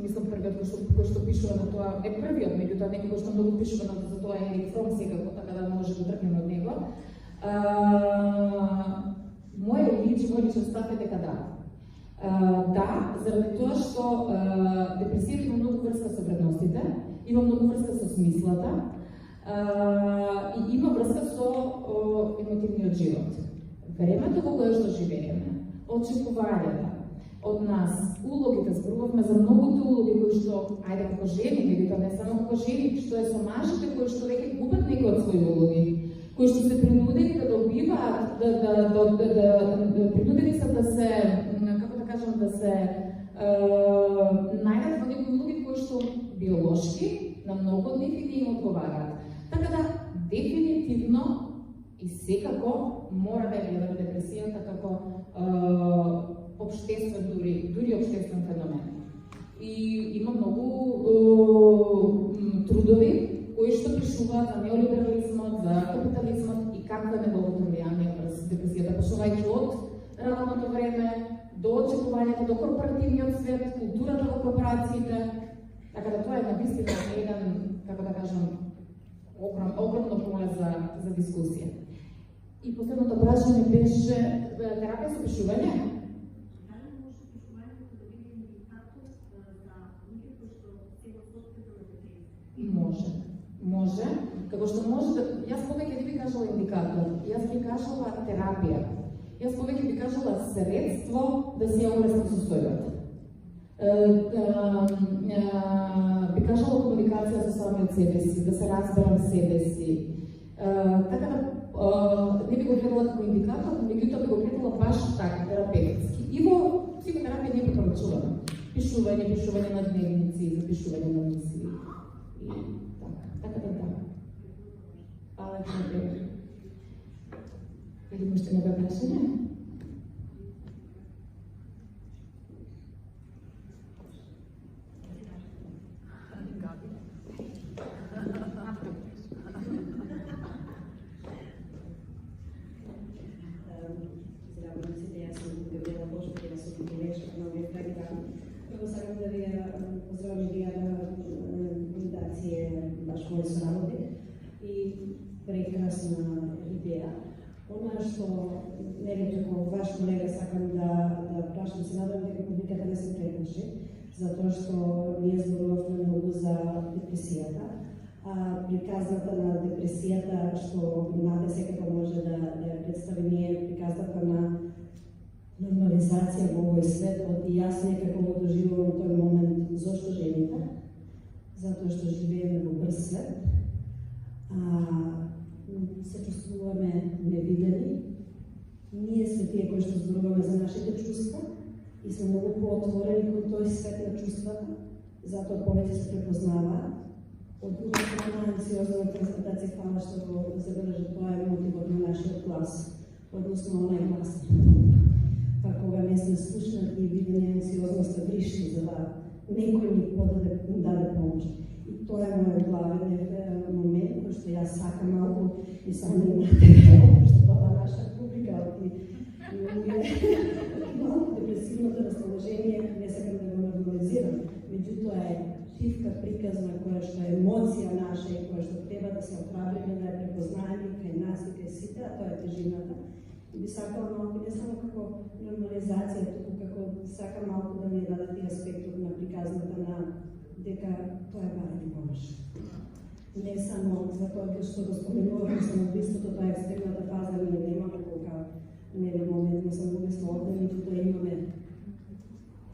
Мислам првиот кој што пишува на тоа е првиот, меѓутоа некој кој што многу пишува за тоа е Ерик Фром, секако, така да може да тркнеме од него. Мој личен став е дека да. Да, заради тоа што депресијата има многу врска со вредностите, има многу врска со смислата и има врска со емотивниот живот. Времето во кое што живееме, очекувањата од нас, улогите, зборувавме за многуто улоги кои што, ајде како жени, меѓутоа не само како жени, што е со мажите кои што веќе губат некои од своји улоги, кои што се принудени да добиваат, принудени се да се, како да кажам, да се најдат во некои улоги кои што биолошки на многу од нив не им одговараат. Така да, дефинитивно и секако мора да ја гледаме депресијата како обштествен, дури обштествен феномен. И има многу трудови кои што пишуваат за неолиберализмот, за капитализмот и какво е неговото влијание врз депресијата, почнувајќи од работното време, до очекувањето, до корпоративниот свет, културата во корпорациите. Така да тоа е навистина еден, како да кажам, огромно поле за дискусија. И последното прашање беше терапија со пишување. Може. Како што може да... Јас повеќе не би кажала индикатор, јас би кажала терапија. Јас повеќе би кажала средство да се ја улесни состојбата. Би кажала комуникација со самиот себе си, да се разберам себе си. Така да не би го гледала како индикатор, меѓутоа би го гледала баш така, терапевтски. И во психотерапија не препорачуваме. Пишување на дневници, запишување на мисли. Така да. Hvala ti na Vidimo što neka prašenja. Prvo sакам да ви поздравам и на презентација баш мој соработник и прекрасна идеја. Она што нели како ваш колега сакам да прашам, се надам дека публиката не се преплаши, затоа што ние зборувавме многу за депресијата. Приказната на депресијата што Наде секако може да ја представи, ние приказната на нормализација во овој свет, и јас некако го доживувам тој момент. Зошто жените? Затоа што живееме во брз свет, се чувствуваме невидени. Ние сме тие кои што зборуваме за нашите чувства и сме многу поотворени кон тој свет на чувствата, затоа повеќе се препознаваат. Од друга страна, анксиозната да се фала што го забележа, тоа е мотивот на нашиот глас, односно онај глас. Па кога не се слушнат и видиме анксиозноста вришти за да некој ни даде помош. И тоа е мојот главен момент, кој што јас сакам малку и само имате што тоа наша публика малку депресивното расположение, не сакам да го нормализирам, меѓутоа е тивка приказна која што е емоција наша и која што треба да се оправдаме, да ја препознаеме кај нас и кај сите, а тоа е тежината. И би сакала малку не само како нормализација, туку како сакам малку да ми даде тие аспектот на приказната на дека тоа е барање помош. Не само за тоа што го споменуваме самоубиството, тоа е екстремната фаза, ние немаме кога нели момент на самоубиство овде, меѓутоа имаме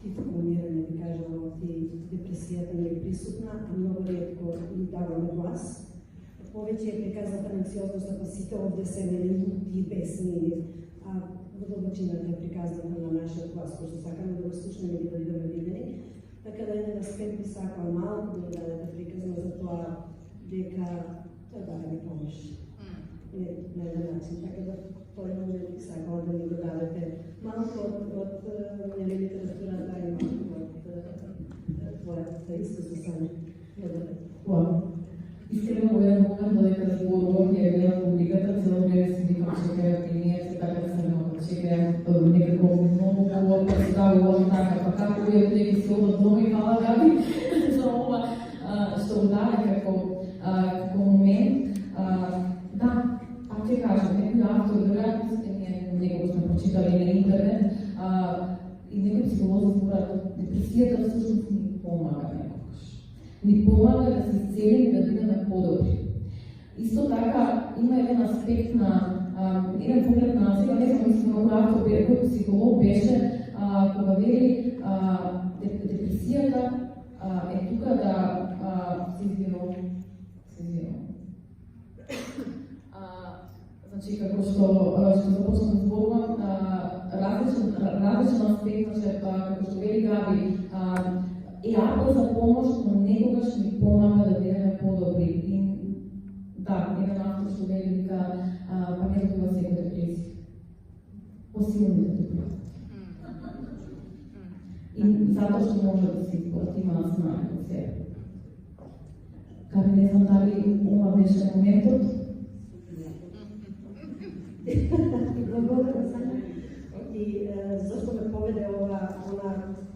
тивко умирање, да кажам, и депресијата не е присутна, а многу ретко ни даваме глас. Повеќе е приказната на анксиозноста, па сите овде се нели лути, бесни, а во длабочината е приказната на нашиот глас, кој што сакаме да го слушнеме и да бидеме видени. Така да еден аспект би сакала малку да ми дадете приказна за тоа дека тоа да ми помош. На еден начин, така да тој момент би сакала да ми го дадете малку од литературата и малку од твојата искуство. Хубаво. Искрено во еден момент додека зборував, ја гледам публиката, цело време си викам чекај активнијаци, така чекај некако многу представувам така, па како ја неки си одат дома и мала Габи за ова што го даде како момент. Да, пак ќе кажам, некој автор, веројатно сте некој сме прочитали на интернет, и некој психолози зборат, депресијата всушност ни помага некогаш. Ни помага да се исцелим, да бидеме подобри. Исто така, има еден аспект на еден поглед на сега, не знам, мислам, кој автор, кој психолог беше, кога вели депресијата е тука да се извинувам. Значи, како што започнам да зборувам, различен аспект, како што вели Габи, е апел за помош, но некогаш ни помага да бидеме подобри. И да, еден автор што вели вика, па не добива секој депресија. Посилните добива. И затоа што може да се изплати, има знание од себе. Габи, не знам дали ова беше моментот. Благодарам. И зашто ме поведе ова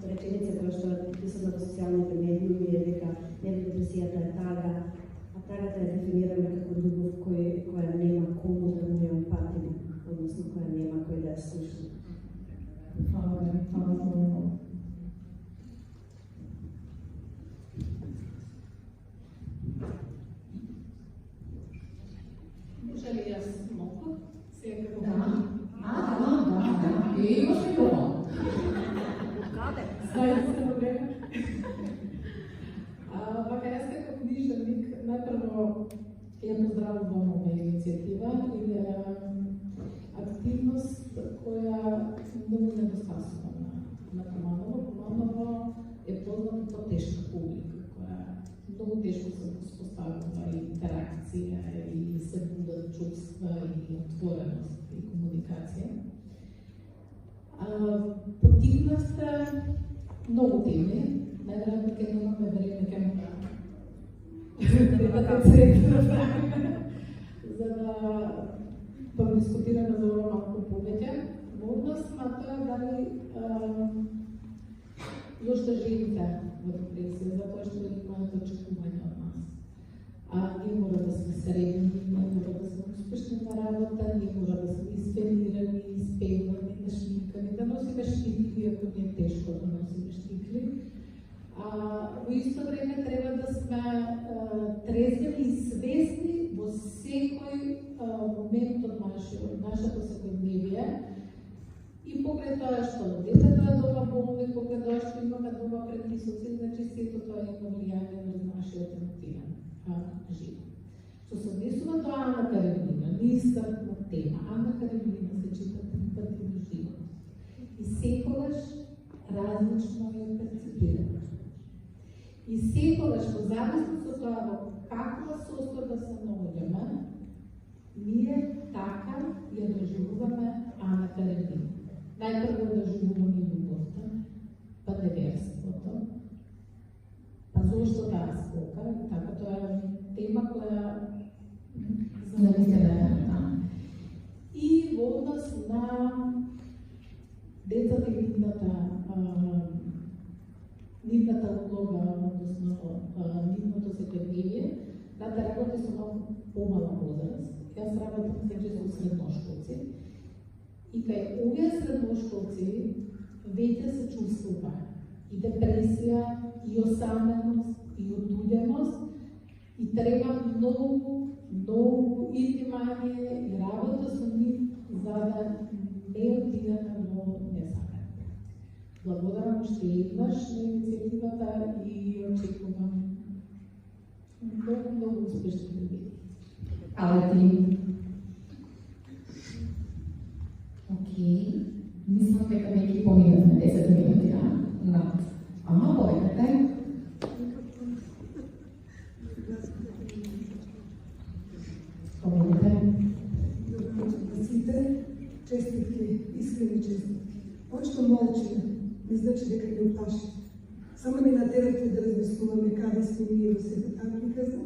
реченица која што е писана во социјалните медиуми е дека нели депресијата е тага, а тагата е дефинирана како љубов која нема кому да му ја упатиме, односно која нема кој да ја слуша. Фала многу. Може ли јас малку? Сега како Да. И имаш микрофон. Заедно се добре. Вака, јас како книжевник, најпрво ја поздравувам ова иницијатива и активност која многу недостасува на Куманово. Куманово е познато по тешка публика, која многу тешко се успоставува и интеракција и се будат чувства и отвореност и комуникација. Потикнавте многу теми, најверојатно ќе немаме време ќе за да подискутираме за ова малку повеќе. Во однос на тоа дали зошто живите во депресија, затоа што имате очекувања од нас. Ние мора да сме средни, ние мора да сме успешни на работа, ние мора да сме испенирани, испевани, нашминкани, да носиме штикли, ако ни е тешко да носиме штикли. Во исто време треба да сме трезвени и свесни во секој момент од нашата секојдневие. И покрај тоа што детето е дома болно, покрај тоа што имаме дома претисоци, значи сето тоа има влијание на нашиот емотивен живот. Што се однесува до Ана Каренина, неистапна тема. Ана Каренина се чита 3 пати во живот. И секогаш различно ја перцепираме. И секогаш, во зависност од тоа во каква простор да се наоѓаме, ние така ја доживуваме Ана Каренина. Најпрво ја доживуваме љубовта, па неверството, па зошто таа скока, и така тоа е тема која Навистина. и во однос на децата и нивната улога, односно нивното секојдневие, да работи со малку помала возраст. Јас работам веќе со средношколци и кај овие средношколци веќе се чувствува и депресија, и осаменост, и отуденост и треба многу и внимание и работа со нив за да не отидеме во несамен. Благодарам уште еднаш на инициативата и очекувам многу успешни ljudi. Ала ти... Окей. Мислам дека веќе поминавме 10 минути над. Ама, повекате. Повекате. Добро вечер на сите. Честитки, искрени честитки. Очто молчиме, не значи дека не опаши. Само ни натерате да размислуваме каде сме ние во сета таа приказна,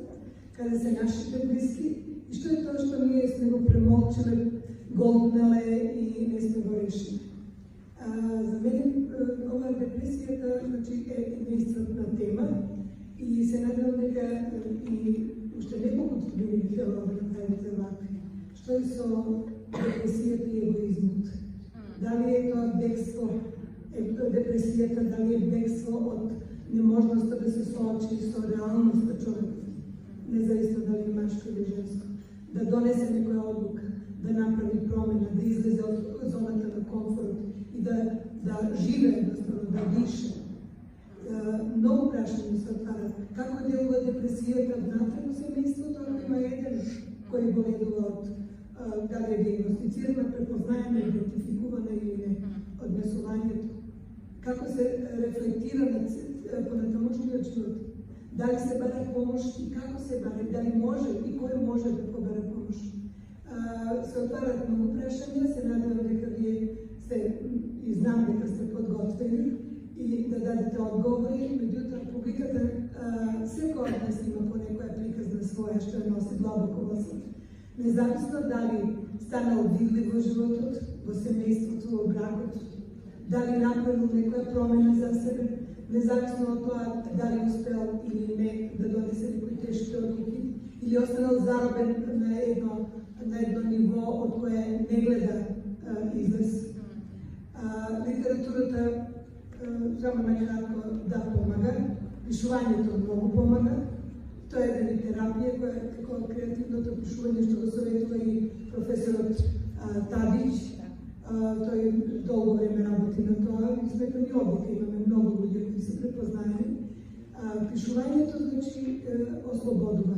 каде се нашите близки и што е тоа што ние сме го премолчиле, голднале и не сме го решили. За мен ова депресијата е неисцрпна тема и се надевам дека и уште неколку години би trebalo да направите вакви. Што е со депресијата и егоизмот? Дали е тоа бегство, депресијата, дали е бегство од неможноста да се соочи со реалноста човекот, независно дали машко или женско, да донесе некоја одлука, да направи промена, да излезе од зоната на комфорт и да живее, да дише. Многу прашања се отварат. Како делува депресијата внатре во семејството, ако има еден кој боледува од дали е диагностицирана, препознаена, идентификувана или не, однесувањето. Како се рефлектира на понатамошниот живот, дали се бара помош и како се бара, дали може и кој може да побара помош. Се отварат многу прашања, се надевам дека вие сте и знам дека сте подготвени и да дадете одговори, меѓутоа публиката секој од нас има по некоја приказна своја што ја носи длабоко во себе. Независно дали станал видлив во животот, во семејството, во бракот, дали направил некоја промена за себе, независно од тоа дали успел или не да донесе некои тешки одлуки, или останал заробен на едно ниво од кое не гледа излез. Литературата само накратко да помага, пишувањето многу помага. Тоа е една терапија која како креативното пишување што го советува и професорот Тадич. Тој долго време работи на тоа и сметам и овде имаме многу луѓе кои се препознаени. Пишувањето значи ослободува.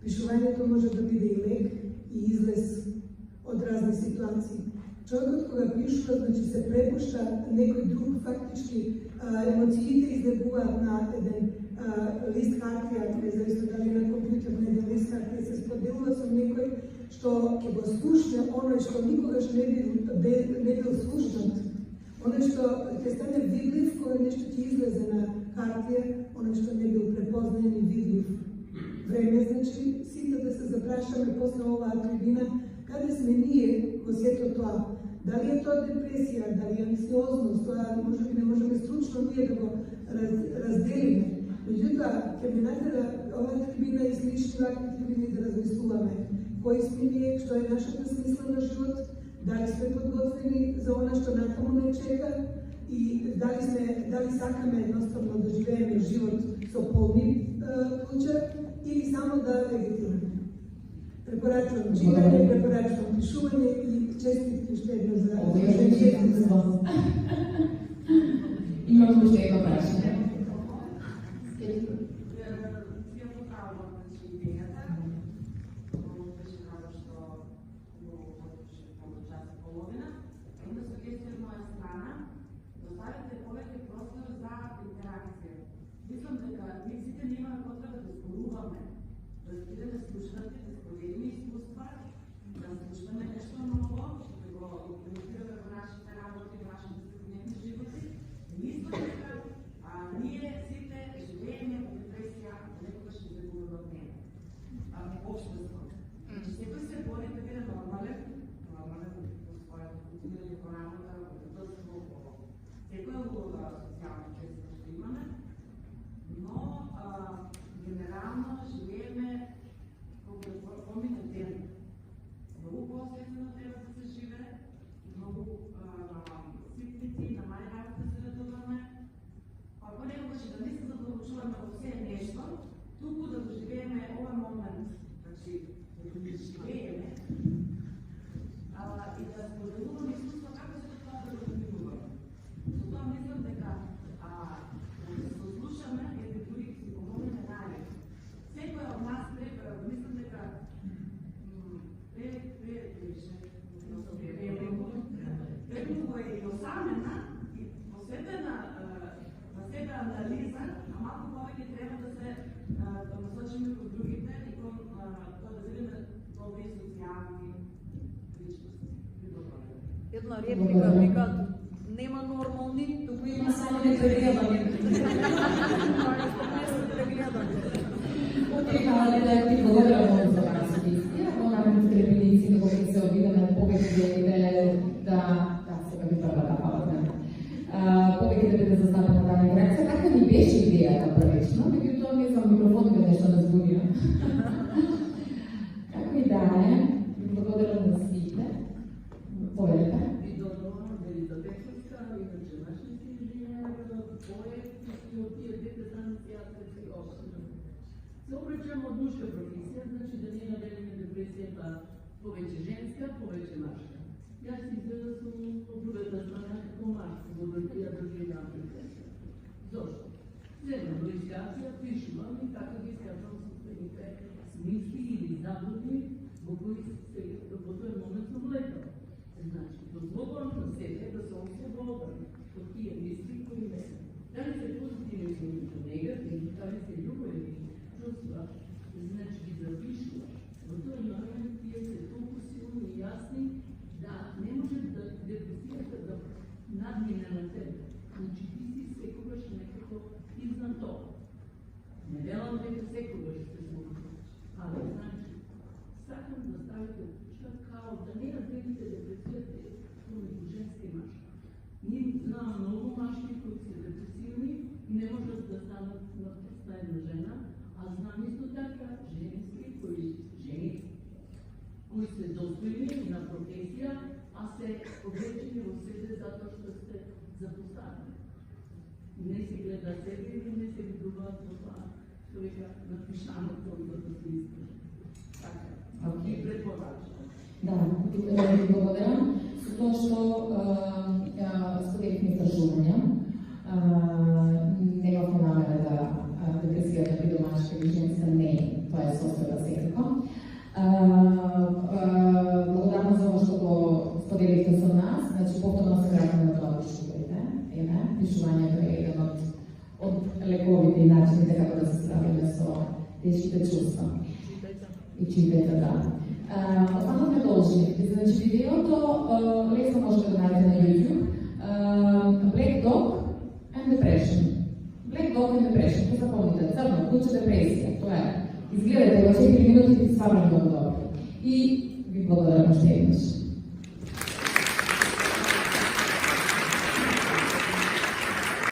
Пишувањето може да биде и лек и излез од разни ситуации. Човекот кога пишува, значи се препушта некој друг, фактички емоциите излегуваат на еден лист хартија, независно дали на компјутер, на еден лист хартија се споделува со некој што ќе го слушне оној што никогаш не бил слушнат, оној што ќе стане видлив кога нешто ќе излезе на хартија, оној што не бил препознаен и видлив. Време, значи, сите да се запрашаме после оваа трибина, каде сме ние во сето тоа? Дали е тоа депресија, дали е анксиозност, тоа може би не можеме стручно ние да го разделиме. Меѓутоа, ќе ми натера оваа трибина и слични вакви трибини да размислуваме кои сме ние, што е нашата смисла на живот, дали сме подготвени за она што натаму не чека и дали сакаме едноставно да живееме живот со полни плуќа или само да вегетираме. Препорачувам читање, препорачувам пишување и честитки уште едно за Овој имам уште едно прашање. Мислам дека ние сите немаме потреба да зборуваме, да една реплика, викаат нема нормални, туку има само непрегледани. Да ти благодаря много за тази сugestия. Ако нам потребеници да се обидаме повече да сега ви права да паваме. Повече да биде зазнатена тази граница. Каква ни беше идеята првично, меѓутоа не знам микрофонот нешто не збудија. Како и да е, благодаря на сите. Повелете. И до това Елизабетовска, иначе нашите инженери, поети от тия двете страници, аз се още. Се обречам от мъжка професия, значи да не наделиме депресията повече женска, повече машка. И аз си изгледа съм от другата страна като машка, за да тия доживявам депресия. Защо? Вземам до изказия, пишувам и така ги изказвам собствените смисли или заблуди, во които во този момент съм влетал. Значи, дозволвам на себе да съм свободен от тия мисли, кои не са. Дали се позитивни, които негативни, дали се любови чувства, значи ги запишуваш. В този момент тия са толкова силни и ясни, да не може да депресията да надмине на тебе. Значи ти си секогаш некако изнад това. Не делам дека секогаш се случва. Але значи, сакам да ставите као да не разделите депресията между женска и машка. Ние знам много машки, които са депресивни и не можат да станат на проста една жена, а знам исто така женски, кои са достойни на професия, а се облечени в себе, затоа што сте запоставени. Не се гледа себе и не се видуваат во това човека напишаното да се изкаже. Така, ги предполагам. Да, ви благодаря за тоа што споделихме истражувања. Немавме намера да депресијата биде машка или женска, не, тоа е состојба секако. Благодарна за ова што го споделихте со нас, значи повторно се враќаме на тоа пишувајте. Пишувањето е еден од лековите и начините како да се справиме со тешките чувства. И читајте, да. Останавме должни. Значи, видеото лесно можете да најдете на YouTube. Black Dog and Depression. Black Dog and Depression. Тоа запомните. Црно, куче, депресија. Тоа е. Изгледате го 4 минути и стварно много добро. И ви благодарам още еднаш.